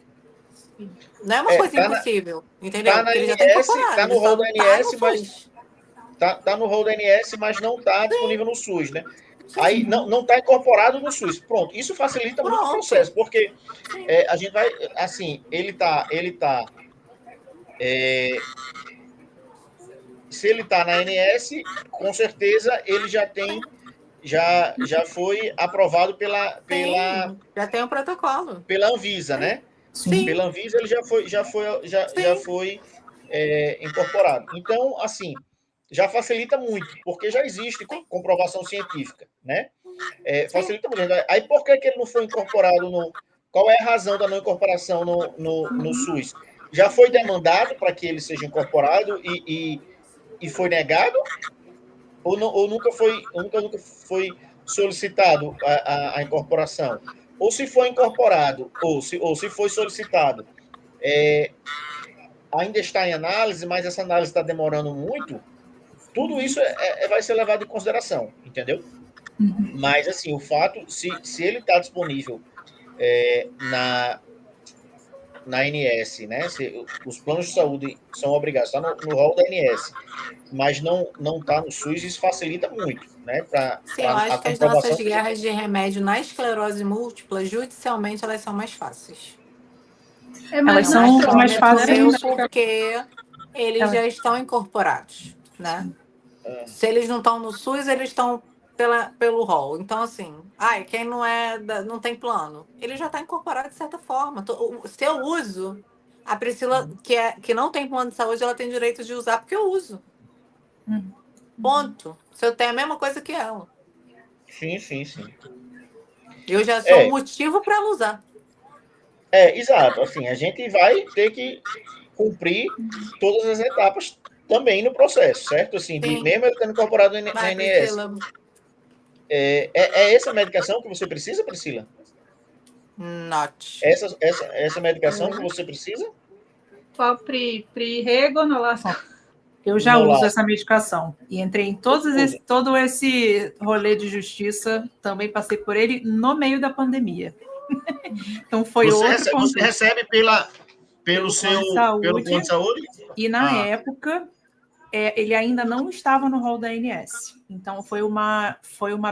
Não é uma coisa impossível, entendeu? Tá na Porque ele já tá ANS, incorporado, tá no ele só rol da não tá ANS, no mas SUS. tá no rol da ANS, mas não tá disponível no SUS, né? Aí não tá incorporado no SUS. Pronto, isso facilita muito o processo, porque a gente vai, assim, se ele tá na ANS, com certeza ele já foi aprovado já tem um protocolo. pela Anvisa, né? Sim. Pela Anvisa ele já foi incorporado. Então, assim, já facilita muito, porque já existe comprovação científica, né? Facilita muito. Aí, por que ele não foi incorporado Qual é a razão da não incorporação no SUS? Já foi demandado para que ele seja incorporado e foi negado? Ou nunca foi solicitado a incorporação? Ou se foi incorporado, ou se foi solicitado, ainda está em análise, mas essa análise está demorando muito, tudo isso vai ser levado em consideração, entendeu? Mas, assim, o fato, se ele está disponível na ANS, né? Os planos de saúde são obrigados, está no rol da ANS, mas não está no SUS, isso facilita muito, né? Sim, eu acho que as nossas guerras de remédio na esclerose múltipla, judicialmente, elas são mais fáceis. Elas são mais fáceis porque eles já estão incorporados, né? Se eles não estão no SUS, eles estão pelo rol. Então, assim, quem não tem plano, ele já está incorporado de certa forma. Se eu uso, a Priscila, que não tem plano de saúde, ela tem direito de usar porque eu uso. Ponto. Se eu tenho a mesma coisa que ela. Sim. Eu já sou motivo para ela usar. Exato. Assim, a gente vai ter que cumprir todas as etapas também no processo, certo? Assim, mesmo ele tendo incorporado na ANS. É essa medicação que você precisa, Priscila? Not. Essa medicação que você precisa? Qual Regoniloxona? Eu já uso essa medicação. E entrei em todo esse rolê de justiça, também passei por ele no meio da pandemia. Então foi Você recebe pelo plano de saúde? E na época, ele ainda não estava no rol da ANS. Então foi uma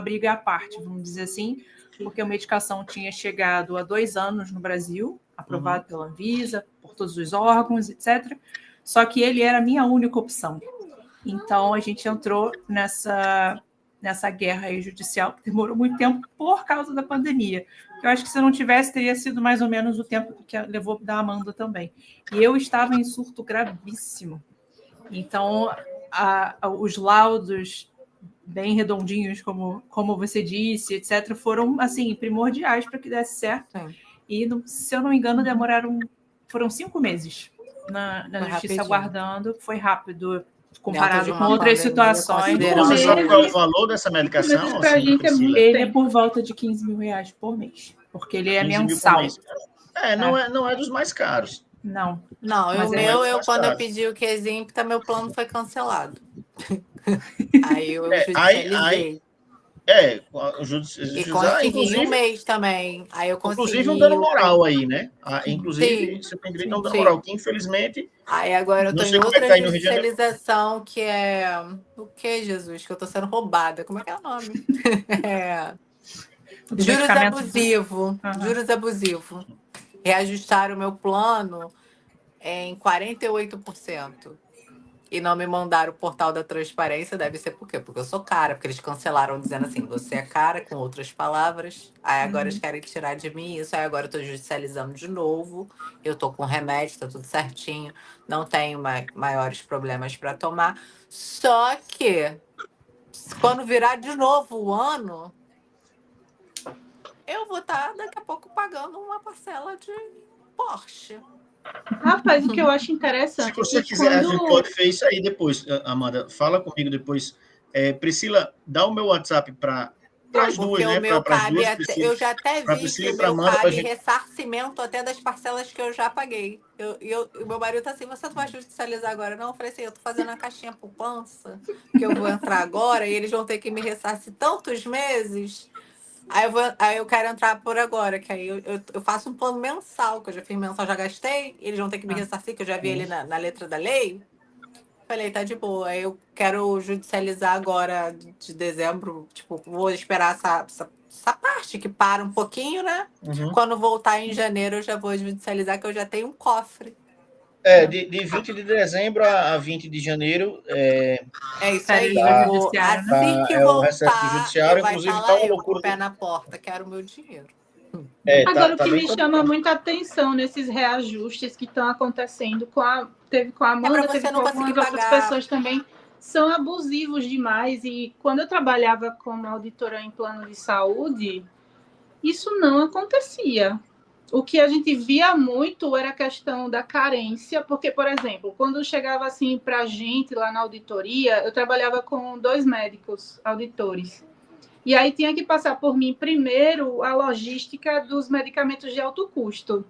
briga à parte, vamos dizer assim, porque a medicação tinha chegado há 2 anos no Brasil, aprovado pela Anvisa, por todos os órgãos, etc. Só que ele era a minha única opção. Então, a gente entrou nessa guerra aí judicial, que demorou muito tempo por causa da pandemia. Eu acho que se não tivesse, teria sido mais ou menos o tempo que levou da Amanda também. E eu estava em surto gravíssimo. Então, os laudos bem redondinhos, como você disse, etc., foram, assim, primordiais para que desse certo. E, se eu não me engano, foram 5 meses na justiça aguardando. Foi rápido, comparado com outras situações. Você sabe qual é o valor dessa medicação? Ele é por volta de R$15 mil porque ele é mensal. Não é dos mais caros. Não, quando eu pedi o Quesimpta, meu plano foi cancelado. Aí eu judicializei. E consegui um mês também. Aí eu consegui. Inclusive um dano moral aí, né? Inclusive, você tem direito a um dano moral, que infelizmente. Aí agora eu tô em outra judicialização, que é. O que, Jesus? Que eu tô sendo roubada. Como é que é o nome? Juros abusivo. Juros abusivo. Reajustaram o meu plano em 48%. E não me mandaram o portal da transparência, deve ser por quê? Porque eu sou cara, porque eles cancelaram dizendo assim, você é cara, com outras palavras, aí agora eles querem tirar de mim isso, aí agora eu tô judicializando de novo, eu tô com remédio, tá tudo certinho, não tenho maiores problemas para tomar, só que quando virar de novo o ano, eu vou estar daqui a pouco pagando uma parcela de Porsche. Rapaz, o que eu acho interessante... Se você quiser, a gente pode fazer isso aí depois, Amanda. Fala comigo depois. Priscila, dá o meu WhatsApp para para as Porque duas, o né? meu Para as cabe, duas, eu já até para vi que Priscila o e para meu Amanda, para a cabe gente. ressarcimento até das parcelas que eu já paguei. O meu marido tá assim, você não vai judicializar agora? Não, eu falei assim, eu tô fazendo a caixinha poupança, que eu vou entrar agora, e eles vão ter que me ressarcir tantos meses. Aí eu quero entrar por agora, que aí eu faço um plano mensal, que eu já fiz mensal, já gastei, eles vão ter que me ressarcir, que eu já vi ele na letra da lei. Falei, tá de boa. Aí eu quero judicializar agora de dezembro. Tipo, vou esperar essa parte que para um pouquinho, né? Uhum. Quando voltar em janeiro, eu já vou judicializar, que eu já tenho um cofre. De 20 de dezembro a 20 de janeiro, É isso Série aí. do Eu vou, judiciário, né? assim que é o recesso do voltar, eu judiciário, vai estar inclusive está lá uma eu com o loucura. pé na porta. Quero o meu dinheiro. Agora, o Tá que bem me chama complicado. muita atenção nesses reajustes que estão acontecendo teve com a É para Amanda, você teve não com conseguir algumas outras pagar. pessoas também, são abusivos demais. E quando eu trabalhava como auditora em plano de saúde, isso não acontecia. O que a gente via muito era a questão da carência, porque, por exemplo, quando chegava assim para a gente lá na auditoria, eu trabalhava com 2 médicos auditores. E aí tinha que passar por mim primeiro a logística dos medicamentos de alto custo.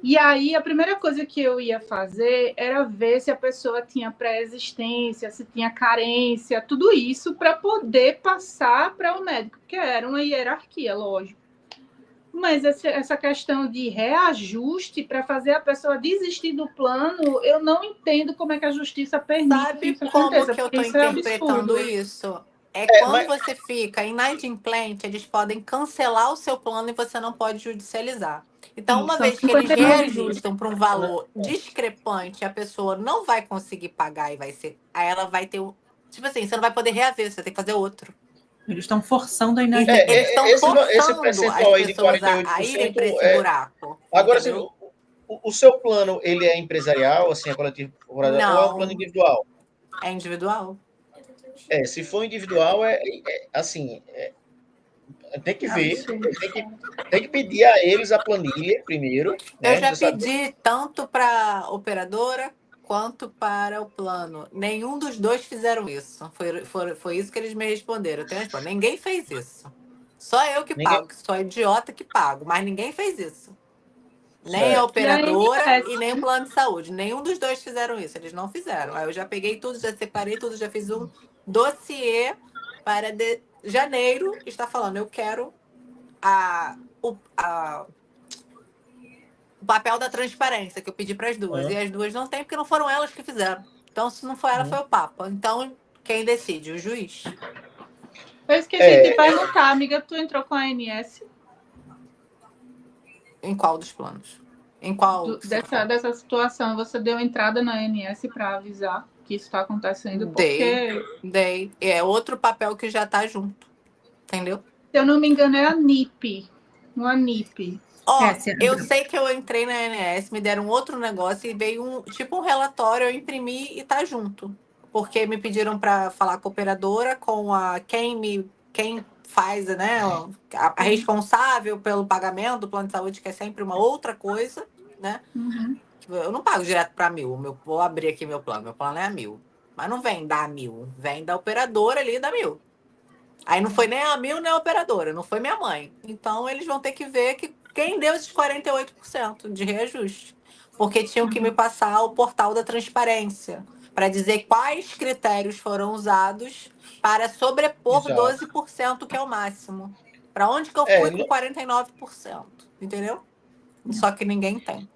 E aí a primeira coisa que eu ia fazer era ver se a pessoa tinha pré-existência, se tinha carência, tudo isso para poder passar para o médico, porque era uma hierarquia, lógico. Mas essa questão de reajuste para fazer a pessoa desistir do plano, eu não entendo como é que a justiça permite que Sabe isso como aconteça, que eu porque estou isso é interpretando absurdo. isso? É quando Mas você fica inadimplente, eles podem cancelar o seu plano e você não pode judicializar. Então, Sim, uma são vez que eles 59 dias. reajustam para um valor discrepante, a pessoa não vai conseguir pagar e vai ser. Aí ela vai ter um. Tipo assim, você não vai poder reaver, você vai ter que fazer outro. Eles estão forçando a Eles inadimplência. estão esse forçando as percentual aí de pessoas a irem 48%, para esse buraco. agora, assim, Entendeu? o seu plano, ele é empresarial, assim, é coletivo, ou é um plano Não, individual? é individual. Se for individual, assim, tem que ver, Absurdo. tem que pedir a eles a planilha primeiro, Eu né? já Você sabe, pedi tanto para a operadora quanto para o plano. Nenhum dos dois fizeram isso. Foi isso que eles me responderam. Eu tenho a resposta. Ninguém fez isso. Só eu que ninguém. pago, que sou idiota que pago, mas ninguém fez isso. Nem a Certo. E a operadora ANS, e nem o plano de saúde. Nenhum dos dois fizeram isso. Eles não fizeram. Aí eu já peguei tudo, já separei tudo, já fiz um dossiê para janeiro. Está falando, eu quero o papel da transparência que eu pedi para as duas. E as duas não têm, porque não foram elas que fizeram. Então, se não foi ela, foi o Papa. Então, quem decide? O juiz. eu esqueci de perguntar, amiga, tu entrou com a ANS Em qual dos planos? Em qual? dessa situação? Você deu entrada na ANS para avisar que isso está acontecendo? Porque, Dei. É outro papel que já está junto. Entendeu? se eu não me engano, é a NIP. Uma NIP. Ó, eu sei que eu entrei na ANS, me deram outro negócio e veio um relatório, eu imprimi e tá junto. Porque me pediram para falar com a operadora, com quem faz, né, a responsável pelo pagamento do plano de saúde, que é sempre uma outra coisa, né? Uhum. Eu não pago direto para 1.000. Vou abrir aqui meu plano é a 1.000. Mas não vem da 1.000, vem da operadora ali da 1.000. Aí não foi nem a 1.000 nem a operadora, não foi minha mãe. Então eles vão ter que ver quem deu esses 48% de reajuste. Porque tinham que me passar o portal da transparência para dizer quais critérios foram usados para sobrepor Exato. 12%, que é o máximo. Para onde que eu fui com 49%? Entendeu? Só que ninguém tem.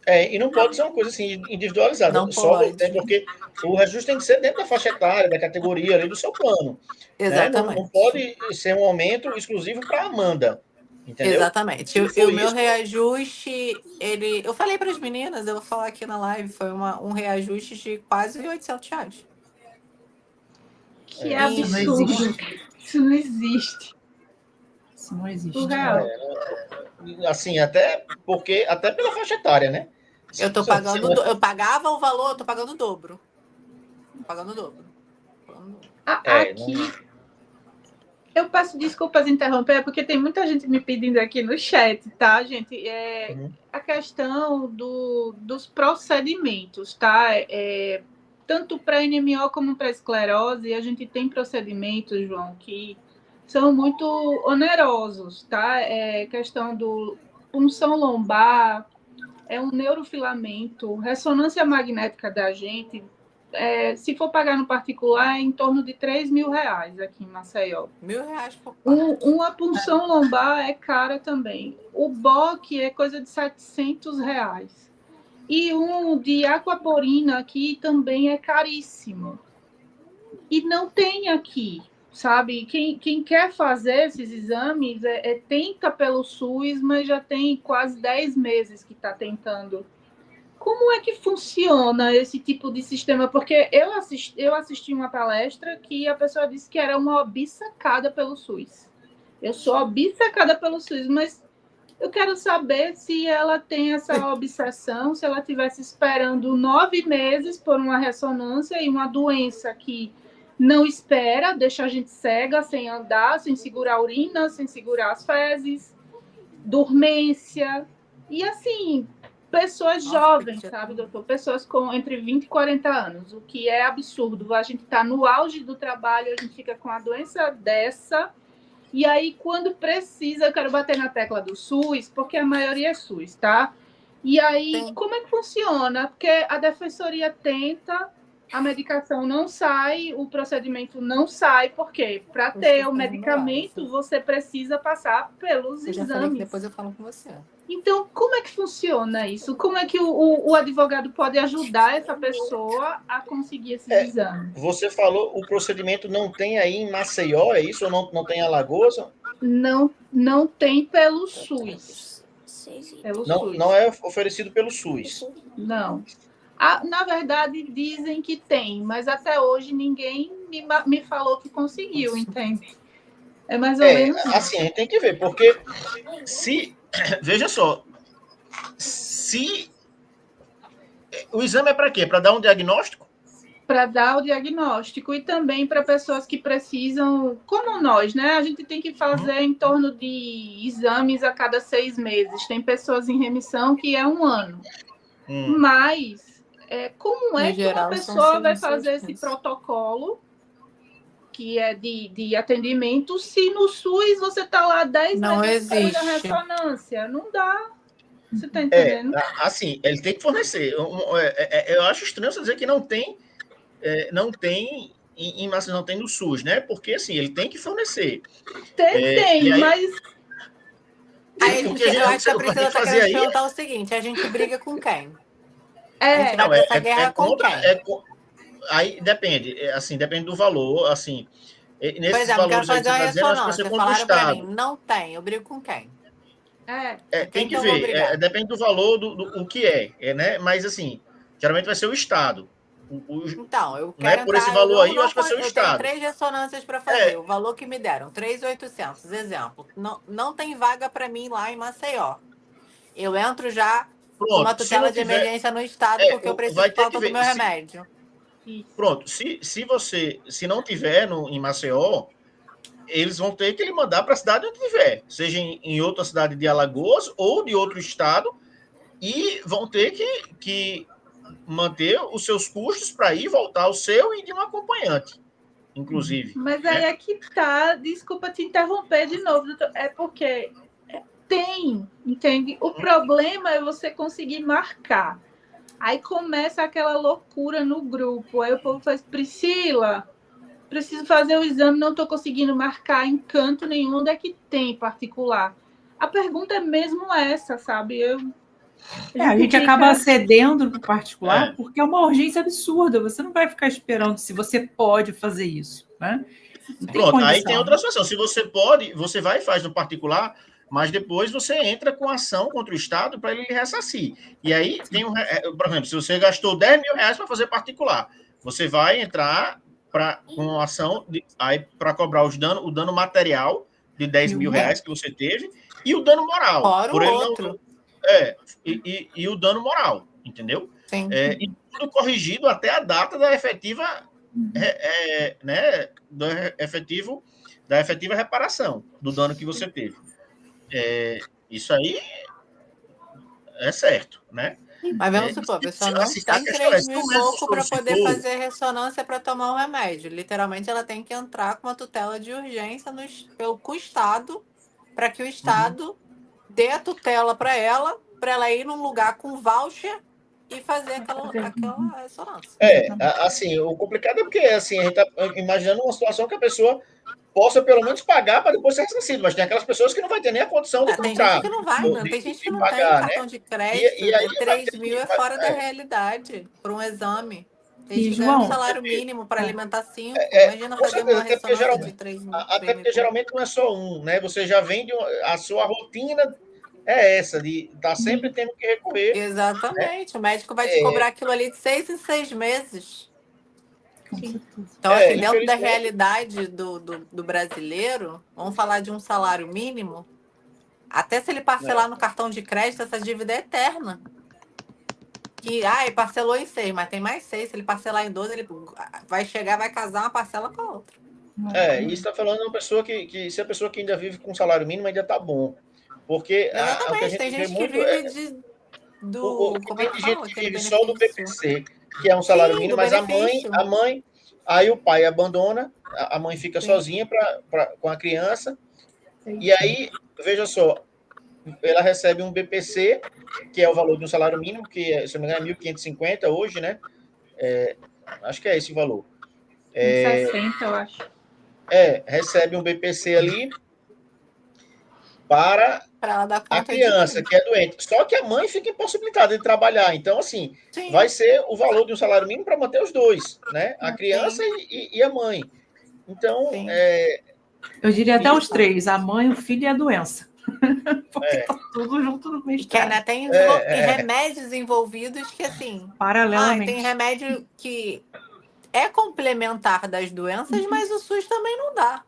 E não pode ser uma coisa assim individualizada. Não pode. Porque o reajuste tem que ser dentro da faixa etária, da categoria ali do seu plano. Né? Não Exatamente. pode ser um aumento exclusivo para a Amanda. Entendeu? Exatamente. E o meu reajuste, eu falei para as meninas, eu vou falar aqui na live, foi um reajuste de quase R$ 800. Que absurdo. Isso não existe. Isso não existe. Surreal. Assim, até pela faixa etária, né? Eu tô pagando, eu pagava o valor, eu tô pagando o dobro. Pagando o dobro. Aqui, eu peço desculpas interromper, porque tem muita gente me pedindo aqui no chat, tá, gente? A questão dos procedimentos, tá? Tanto para NMO como para esclerose, a gente tem procedimentos, João, que são muito onerosos, tá? É questão do punção lombar, é um neurofilamento, ressonância magnética da gente, se for pagar no particular, é em torno de R$3.000 aqui em Maceió. R$1.000 por parte. Uma punção lombar é cara também. O BOC é coisa de R$700. E um de aquaporina aqui também é caríssimo. E não tem aqui, sabe? Quem quer fazer esses exames tenta pelo SUS, mas já tem quase 10 meses que está tentando. Como é que funciona esse tipo de sistema? Porque eu assisti uma palestra que a pessoa disse que era uma obcecada pelo SUS. Eu sou obcecada pelo SUS, mas eu quero saber se ela tem essa obsessão, se ela estivesse esperando 9 meses por uma ressonância e uma doença que não espera, deixa a gente cega, sem andar, sem segurar a urina, sem segurar as fezes, dormência. E assim, pessoas jovens, sabe, doutor? Pessoas com entre 20 e 40 anos, o que é absurdo. A gente está no auge do trabalho, a gente fica com a doença dessa, e aí, quando precisa, eu quero bater na tecla do SUS, porque a maioria é SUS, tá? E aí, como é que funciona? Porque a defensoria tenta, a medicação não sai, o procedimento não sai, por quê? Para ter o medicamento, você precisa passar pelos exames. Eu já falei que depois eu falo com você. Então, como é que funciona isso? Como é que o advogado pode ajudar essa pessoa a conseguir esses exames? Você falou, o procedimento não tem aí em Maceió, é isso? Ou não tem em Alagoas? Não tem pelo SUS. Não é oferecido pelo SUS. Não. Na verdade, dizem que tem, mas até hoje ninguém me falou que conseguiu, entende? É mais ou menos isso. Assim, a gente tem que ver, porque veja só, o exame é para quê? Para dar um diagnóstico? Para dar o diagnóstico e também para pessoas que precisam, como nós, né? A gente tem que fazer em torno de exames a cada 6 meses. Tem pessoas em remissão que é 1 ano. Mas, como é que uma pessoa vai fazer esse protocolo que é de atendimento se no SUS você está lá 10 meses fazendo a ressonância? Não dá. Você está entendendo? Assim, ele tem que fornecer. Eu acho estranho você dizer que não tem não tem no SUS, né? Porque, assim, ele tem que fornecer. Tem, mas... Aí eu acho que a Priscila está querendo perguntar o seguinte, a gente briga com quem? A gente vai ter essa guerra com quem? Aí depende, assim, depende do valor, assim... Nesses valores aí que você está dizendo, acho que você conta o Estado. Mim, não tem, eu brigo com quem? Tem que ver, depende do valor do que né? Mas, assim, geralmente vai ser o Estado. Então, eu quero por esse valor aí, eu acho que vai ser o Estado. Eu tenho 3 ressonâncias para fazer. O valor que me deram, 3.800, exemplo. Não tem vaga para mim lá em Maceió. Eu entro já com uma tutela de emergência no Estado, porque eu preciso de falta do meu remédio. Pronto, se não tiver em Maceió, eles vão ter que lhe mandar para a cidade onde tiver, seja em outra cidade de Alagoas ou de outro estado, e vão ter que manter os seus custos para ir voltar o seu e de um acompanhante, inclusive. Mas aí é que tá, desculpa te interromper de novo, doutor, é porque tem, entende? O problema é você conseguir marcar. Aí começa aquela loucura no grupo, aí o povo faz, Priscila, preciso fazer o exame, não estou conseguindo marcar em canto nenhum, onde é que tem particular? A pergunta é mesmo essa, sabe? A gente acaba cedendo para o particular porque é uma urgência absurda. Você não vai ficar esperando se você pode fazer isso, né? Pronto, aí tem outra situação. Se você pode, você vai e faz no particular, mas depois você entra com ação contra o Estado para ele lhe ressarcir. E aí tem por exemplo, se você gastou R$10.000 para fazer particular, você vai entrar com ação para cobrar o dano material de R$10.000 que você teve e o dano moral. Fora por o outro. E o dano moral, entendeu? Sim. E tudo corrigido até a data da efetiva, né, da efetiva reparação do dano que você teve. Isso aí é certo, né? Mas vamos supor, a pessoa não assim, a tem questão 3 se mil o e médico pouco para poder solicitou, fazer ressonância para tomar um remédio. Literalmente, ela tem que entrar com uma tutela de urgência com o Estado, para que o Estado dê a tutela para ela ir num lugar com voucher e fazer aquela ressonância. Assim, o complicado é porque assim, a gente está imaginando uma situação que a pessoa possa pelo menos pagar para depois ser ressarcido, mas tem aquelas pessoas que não vai ter nem a condição de Tem gente comprar, que não vai, ou não. Tem gente que de não tem pagar, né? cartão de crédito. E aí vai 3 ter mil é fora da realidade para um exame. Tem gente E, que ganha um João, salário mínimo para alimentar 5. Imagina com fazer certeza, uma ressonância de 3 mil. até porque geralmente não é só um, né? Você já vende a sua rotina é essa de estar sempre tendo que recorrer, né? Exatamente. O médico vai te cobrar aquilo ali de 6 em 6 meses. com certeza. Então, assim, dentro da infelizmente, realidade do brasileiro, vamos falar de um salário mínimo, até se ele parcelar no cartão de crédito, essa dívida é eterna. Que, ele parcelou em 6, mas tem mais 6. Se ele parcelar em 12, ele vai chegar, vai casar uma parcela com a outra. e está falando de uma pessoa que se a pessoa que ainda vive com salário mínimo ainda está bom. Porque o que a Exatamente. gente Tem vê gente que muito vive o que como é tem que de fala? gente que Aquele vive só do benefício. BPC, que é um salário Sim, mínimo, do mas benefício. aí o pai abandona, a mãe fica Sim. sozinha com a criança, e aí, veja só, ela recebe um BPC, que é o valor de um salário mínimo, que, se não me engano, é 1.550 hoje, né? Acho que é esse o valor. 60, eu acho. Recebe um BPC ali para Para dar a conta de criança tudo. que é doente. Só que a mãe fica impossibilitada de trabalhar. Então, assim, Sim. vai ser o valor de um salário mínimo para manter os dois, né? A criança Sim. e a mãe. Então, Sim. Eu diria até isso, os 3, a mãe, o filho e a doença. Porque tá tudo junto no mesmo Que ainda tem remédios envolvidos que, assim... paralelamente. Tem remédio que é complementar das doenças, mas o SUS também não dá.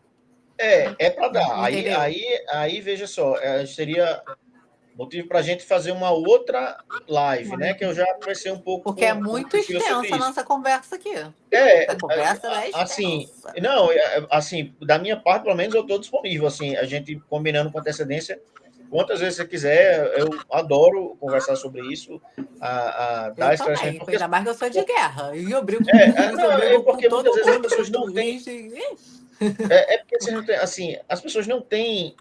É para dar. Entendeu? Aí, veja só, seria motivo para a gente fazer uma outra live, né? Que eu já conversei um pouco Porque é com o muito Priscila sobre extensa a isso. nossa conversa aqui. A conversa é Assim, extensa. não, assim, da minha parte, pelo menos, eu estou disponível, assim, a gente combinando com antecedência, quantas vezes você quiser, eu adoro conversar sobre isso, dar Eu esclarecimento, também, porque, ainda mais que eu sou de guerra. E eu brigo com o juiz, eu brigo com porque muitas todo vezes as mundo, com pessoas o não têm, juiz. porque vocês não têm, assim, as pessoas não têm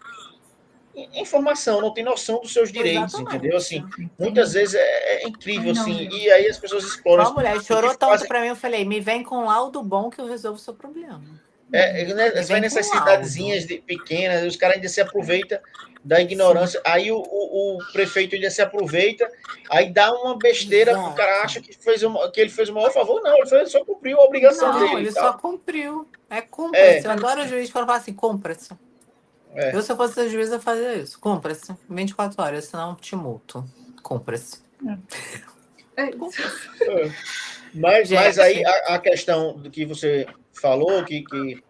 informação, não têm noção dos seus direitos, entendeu? Exatamente. Assim, muitas vezes é incrível, Não, assim, Deus. e aí as pessoas exploram Ó, mulher, e chorou tanto fazem. pra mim, eu falei, me vem com laudo bom que eu resolvo o seu problema. Você vai Vem nessas com laudo. cidadezinhas pequenas, os caras ainda se aproveitam da ignorância. Sim. Aí o prefeito ainda se aproveita, aí dá uma besteira, Exato. O cara acha que ele fez o maior favor. Não, ele só cumpriu a obrigação Não, dele. ele Tal. só cumpriu. Cumpra-se. Eu adoro o juiz quando fala assim, cumpra-se. Eu, se eu fosse o juiz, eu fazia isso. Cumpra-se. 24 horas, senão te multo. Cumpra-se. Mas aí a questão do que você falou, que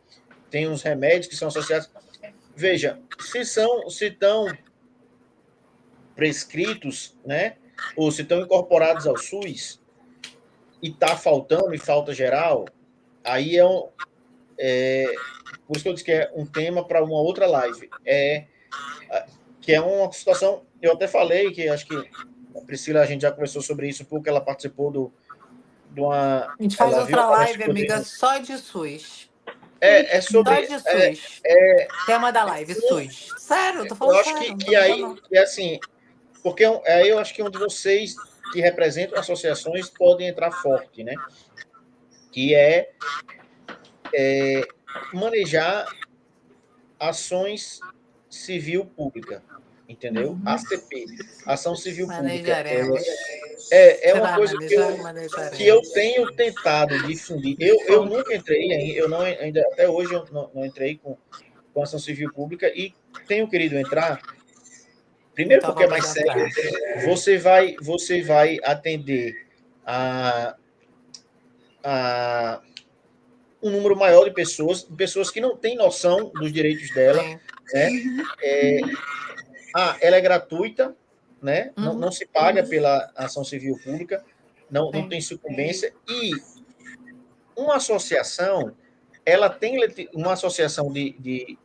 tem uns remédios que são associados. Veja, se estão prescritos, né? Ou se estão incorporados ao SUS e está faltando, e falta geral, aí por isso que eu disse que é um tema para uma outra live. Que é uma situação, eu até falei que acho que a Priscila, a gente já conversou sobre isso, porque ela participou de uma... A gente faz ela outra live, amiga, só de SUS. É sobre... Só de SUS. Tema da live, SUS. Sério, eu tô falando sério. E aí, assim, porque aí eu acho que um de vocês que representam associações podem entrar forte, né? Que é manejar ações civil pública, entendeu? ACP, Ação Civil Pública. É uma coisa que eu tenho tentado difundir. Eu nunca entrei, eu não, ainda até hoje eu não entrei com Ação Civil Pública e tenho querido entrar. Primeiro então, porque é mais sério. Você vai atender a um número maior de pessoas que não têm noção dos direitos dela. Né? Ela é gratuita, né? Não se paga pela ação civil pública, não tem sucumbência. E uma associação, ela tem uma associação de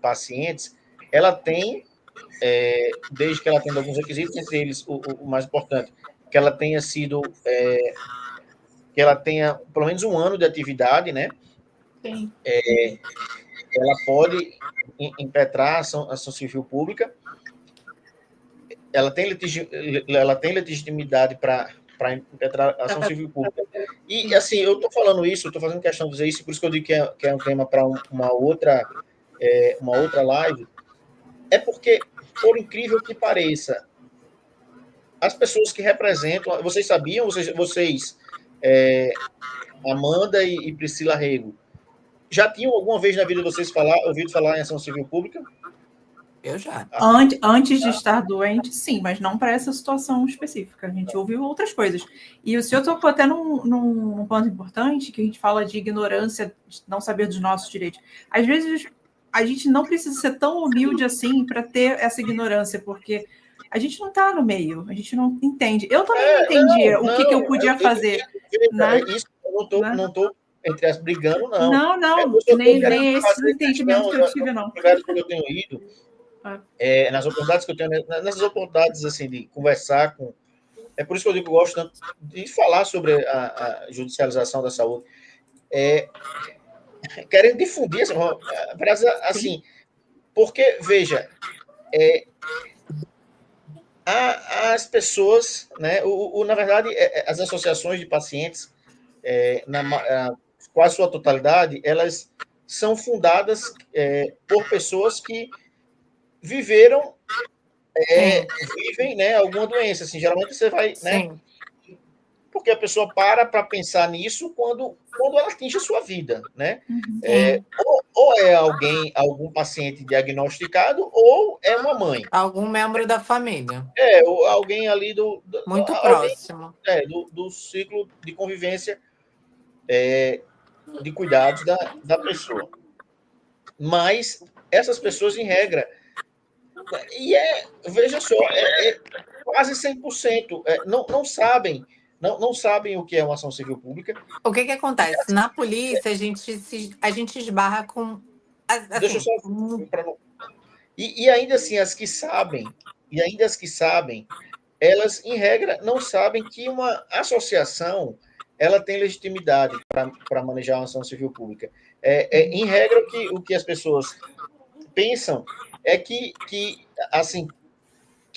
pacientes, ela tem desde que ela tenha alguns requisitos, entre eles o mais importante, que ela tenha que ela tenha pelo menos 1 ano de atividade, né? Sim. Ela pode impetrar ação civil pública. Ela tem legitimidade para impetrar ação civil pública. E, assim, eu estou falando isso, estou fazendo questão de dizer isso, por isso que eu digo que é um tema para uma outra live, é porque, por incrível que pareça, as pessoas que representam, vocês sabiam, vocês Amanda e Priscila Rego, já tinham alguma vez na vida de vocês ouvido falar em ação civil pública? Eu já. Antes de estar doente, sim, mas não para essa situação específica. A gente ouviu outras coisas. E o senhor tocou até num ponto importante, que a gente fala de ignorância, de não saber dos nossos direitos. Às vezes, a gente não precisa ser tão humilde assim para ter essa ignorância, porque a gente não está no meio, a gente não entende. Eu também não entendia o que eu podia fazer. Isso, eu não estou entre as brigando, não. Não, nem esse entendimento que eu tive, não. Lugares que eu tenho ido, nas oportunidades que eu tenho, nessas oportunidades assim, de conversar com. É por isso que eu digo que eu gosto tanto de falar sobre a judicialização da saúde. Querendo difundir, assim, porque, veja, as pessoas, né, na verdade, as associações de pacientes, na quase sua totalidade, elas são fundadas por pessoas que vivem, né, alguma doença. Assim, geralmente você vai, né? Porque a pessoa para pensar nisso quando ela atinge a sua vida, né? Ou é algum paciente diagnosticado, ou é uma mãe. Algum membro da família. Ou alguém ali muito próximo. Do ciclo de convivência, de cuidados da pessoa. Mas essas pessoas, em regra, veja só, quase 100%, não sabem o que é uma ação civil pública. O que acontece? Na polícia, a gente esbarra com... Assim, deixa eu só... E ainda assim, as que sabem, elas, em regra, não sabem que uma associação ela tem legitimidade para manejar uma ação civil pública. Em regra, o que as pessoas pensam é que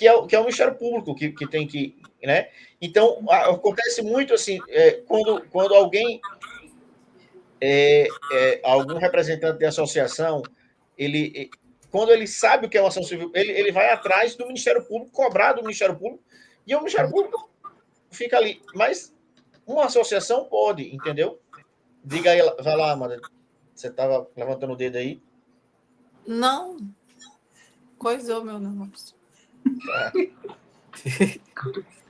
é o Ministério Público que tem que, né? Então, acontece muito assim, quando alguém, algum representante de associação, quando ele sabe o que é uma ação civil, ele vai atrás do Ministério Público, cobrar do Ministério Público, e o Ministério Público fica ali. Mas uma associação pode, entendeu? Diga aí, vai lá, Amanda. Você estava levantando o dedo aí? Não. Coisou meu negócio.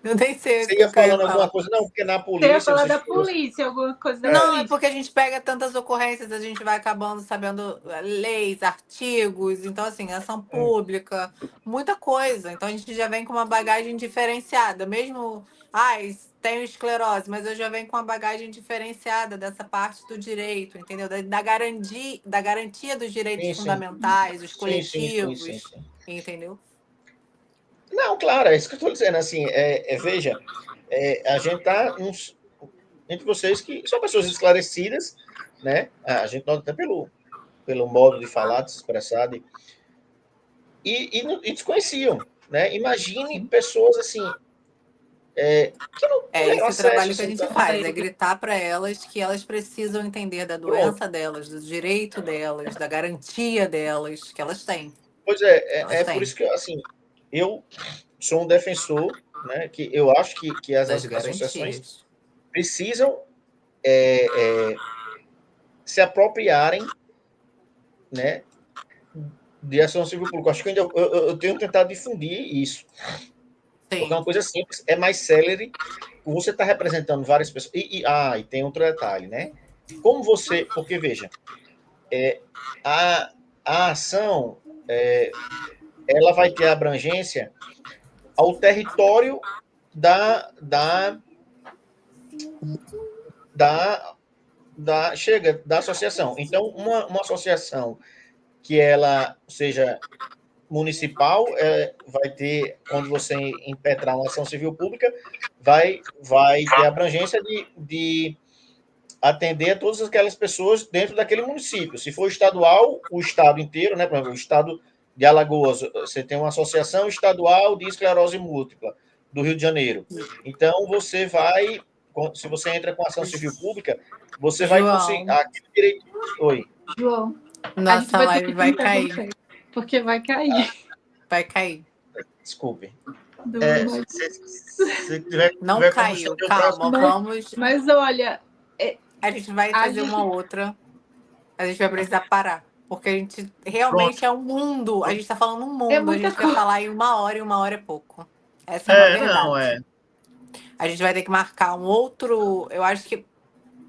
Eu nem sei. Você ia falando alguma coisa? Não, porque na polícia... Você ia falar da polícia, alguma coisa da polícia. Não, é porque a gente pega tantas ocorrências, a gente vai acabando sabendo leis, artigos, então, assim, ação pública, muita coisa. Então, a gente já vem com uma bagagem diferenciada. Mesmo, tenho esclerose, mas eu já venho com uma bagagem diferenciada dessa parte do direito, entendeu? Da garantia dos direitos fundamentais, os coletivos, sim. Entendeu? Não, claro, é isso que eu estou dizendo. Assim, veja, a gente está entre vocês que são pessoas esclarecidas, né? A gente nota até pelo modo de falar, de se expressar, e desconheciam, né? Imagine pessoas assim que não tiveram esse trabalho acesso, que a gente faz, é gritar para elas que elas precisam entender da doença delas, do direito delas, da garantia delas, que elas têm. Pois é por isso que, assim, eu sou um defensor, né, que eu acho que as associações precisam se apropriarem, né, de ação civil pública. Acho que eu tenho tentado difundir isso. Sim. Porque é uma coisa simples, é mais célere. Você está representando várias pessoas. E tem outro detalhe, né? Como você... Porque, veja, a ação... ela vai ter abrangência ao território da associação. Então, uma associação que ela seja municipal vai ter, quando você impetrar uma ação civil pública, vai ter abrangência de atender a todas aquelas pessoas dentro daquele município. Se for estadual, o estado inteiro, né? Por exemplo, o estado de Alagoas, você tem uma associação estadual de esclerose múltipla do Rio de Janeiro. Então, você vai, se você entra com ação civil pública, você vai conseguir aquele direito. Oi. João, Nossa live vai cair. Porque vai cair. Vai cair. Desculpe. Não caiu, calma, vamos. Mas olha, a gente vai fazer uma outra. A gente vai precisar parar. Porque a gente realmente é um mundo. A gente está falando um mundo. A gente quer falar em 1 hora e 1 hora é pouco. Essa é a verdade. A gente vai ter que marcar um outro. Eu acho que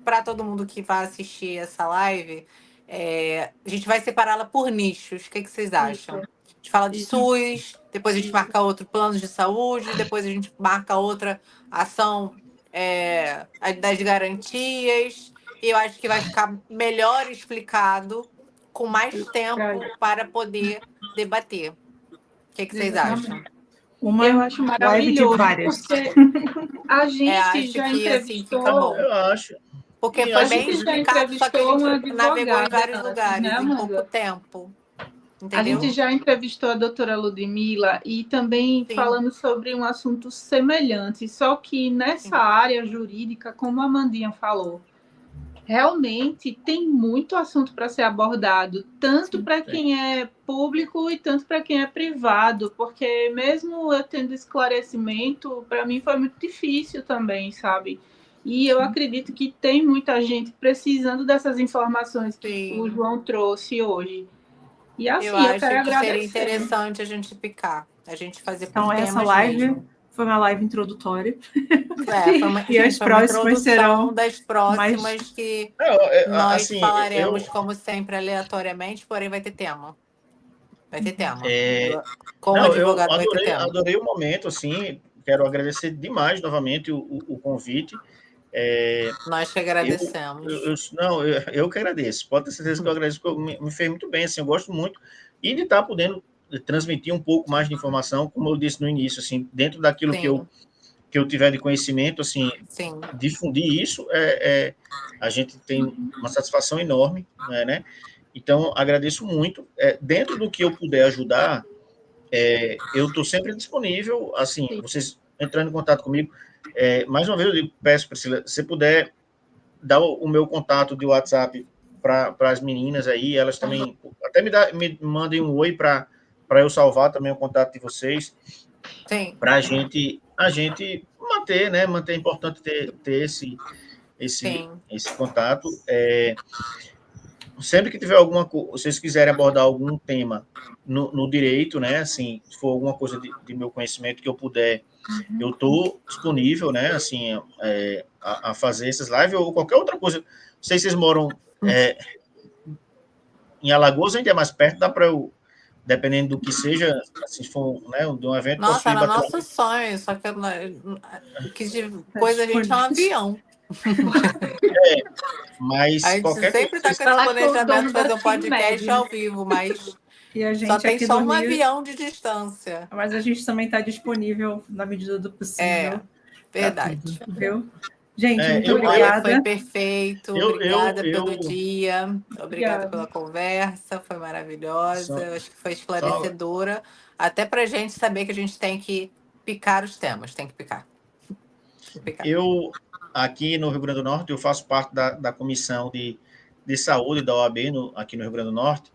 para todo mundo que vai assistir essa live, a gente vai separá-la por nichos. O que vocês acham? A gente fala de SUS, depois a gente marca outro plano de saúde, depois a gente marca outra ação das garantias. E eu acho que vai ficar melhor explicado, com mais tempo para poder debater. O que vocês acham? Eu acho maravilhoso, porque a gente já entrevistou... Assim, eu acho. Porque foi bem explicado, só que a gente navegou em vários lugares, né, em pouco tempo. Entendeu? A gente já entrevistou a doutora Ludmila e também falando sobre um assunto semelhante, só que nessa área jurídica, como a Mandinha falou, realmente tem muito assunto para ser abordado, tanto para quem é público e tanto para quem é privado, porque mesmo eu tendo esclarecimento, para mim foi muito difícil também, sabe? E eu acredito que tem muita gente precisando dessas informações que o João trouxe hoje. E assim, eu acho quero agradecer. Seria interessante a gente picar, a gente fazer por então, essa live mesmo. Foi uma live introdutória. E as próximas serão das próximas que nós assim, falaremos, como sempre, aleatoriamente, porém vai ter tema. Vai ter tema. Como advogado vai ter tema. Adorei o momento, assim, quero agradecer demais novamente o convite. Nós que agradecemos. Eu que agradeço. Pode ter certeza que eu agradeço, porque me fez muito bem, assim, eu gosto muito. E de estar podendo transmitir um pouco mais de informação, como eu disse no início, assim, dentro daquilo que eu tiver de conhecimento, assim, difundir isso, a gente tem uma satisfação enorme, né? Então, agradeço muito. Dentro do que eu puder ajudar, eu estou sempre disponível, assim, vocês entrando em contato comigo. Mais uma vez, eu peço, Priscila, se puder dar o meu contato de WhatsApp para as meninas aí, elas também, até me mandem um oi para eu salvar também o contato de vocês, para a gente manter, né? É importante ter esse contato. Sempre que tiver alguma coisa, vocês quiserem abordar algum tema no direito, né? Assim, se for alguma coisa de meu conhecimento que eu puder, eu estou disponível, né? Assim, a fazer essas lives ou qualquer outra coisa. Não sei se vocês moram em Alagoas, ainda é mais perto, dá para eu, dependendo do que seja, se for, né, de um evento... Nossa, era nosso sonho, só que de coisa a gente é um avião. Mas a gente sempre está com esse planejamento de fazer um podcast ao vivo, mas só tem só um avião de distância. Mas a gente também está disponível na medida do possível. Verdade. Tudo, viu? Gente, muito obrigada. Foi perfeito. Obrigada pelo dia. Obrigada pela conversa. Foi maravilhosa. Acho que foi esclarecedora. Até para a gente saber que a gente tem que picar os temas. Tem que picar. Eu, aqui no Rio Grande do Norte, eu faço parte da comissão de saúde da OAB aqui no Rio Grande do Norte.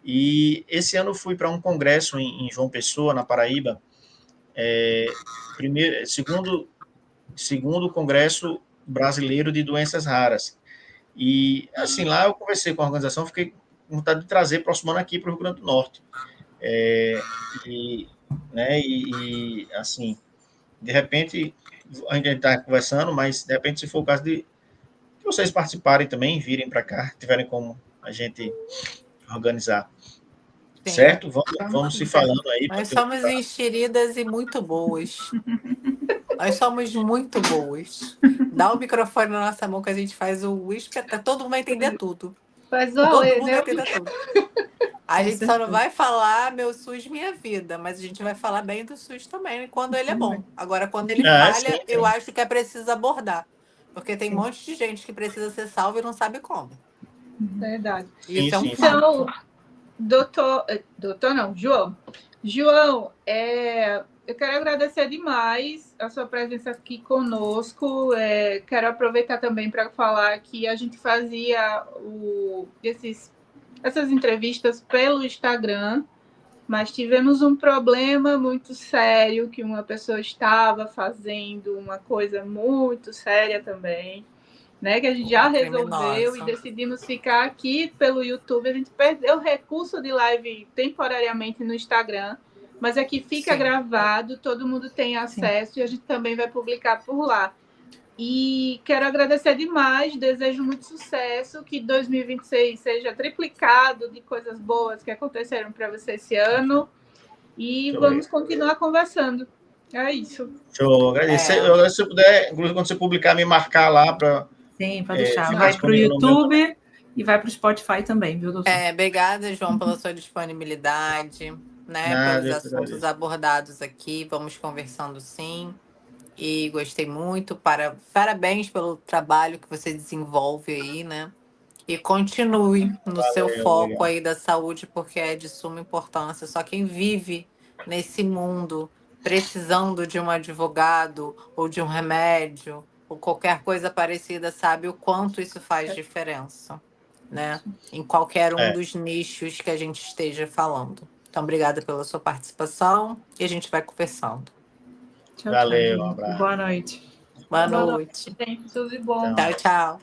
E esse ano fui para um congresso em João Pessoa, na Paraíba. Segundo Congresso Brasileiro de Doenças Raras. E, assim, lá eu conversei com a organização, fiquei com vontade de trazer próximo ano aqui para o Rio Grande do Norte. Assim, de repente, a gente está conversando, mas, de repente, se for o caso de vocês participarem também, virem para cá, tiverem como a gente organizar. Sim. Certo? Vamos se falando aí. Nós somos enxeridas e muito boas. Nós somos muito boas. Dá o microfone na nossa mão que a gente faz o espetáculo. Todo mundo vai entender tudo. Todo mundo vai entender tudo. A Com gente só não certeza. vai falar meu SUS, minha vida, mas a gente vai falar bem do SUS também, quando ele é bom. Agora, quando ele Sim, falha, eu sim. acho que é preciso abordar. Porque tem um Sim. monte de gente que precisa ser salva e não sabe como. Verdade. Isso é um Sim, sim. fato. Então, João. João, eu quero agradecer demais a sua presença aqui conosco. Quero aproveitar também para falar que a gente fazia essas entrevistas pelo Instagram, mas tivemos um problema muito sério, que uma pessoa estava fazendo uma coisa muito séria também, né? Que a gente já Uma resolveu criminosa. e decidimos ficar aqui pelo YouTube. A gente perdeu o recurso de live temporariamente no Instagram, mas aqui fica Sim. gravado, todo mundo tem acesso e a gente também vai publicar por lá. E quero agradecer demais, desejo muito sucesso, que 2026 seja triplicado de coisas boas que aconteceram para você esse ano. E vamos continuar conversando. É isso. Deixa eu agradecer. É. Eu agradeço se puder, inclusive quando você publicar, me marcar lá para Sim, pode deixar. ficar Vai para o disponível no meu também. YouTube e vai para o Spotify também, viu, doutor? Obrigada, João, pela sua disponibilidade, né? Nada, Pelos eu que assuntos agradeço. abordados aqui. Vamos conversando sim. E gostei muito. Parabéns pelo trabalho que você desenvolve aí, né? E continue no seu Valeu, foco obrigado. aí da saúde, porque é de suma importância. Só quem vive nesse mundo precisando de um advogado ou de um remédio ou qualquer coisa parecida sabe o quanto isso faz diferença, né? Em qualquer um É, dos nichos que a gente esteja falando. Então, obrigada pela sua participação e a gente vai conversando. Tchau, tchau, valeu, um gente. abraço. Boa noite. Boa Boa noite. noite, tudo de bom. Então. Tchau, tchau.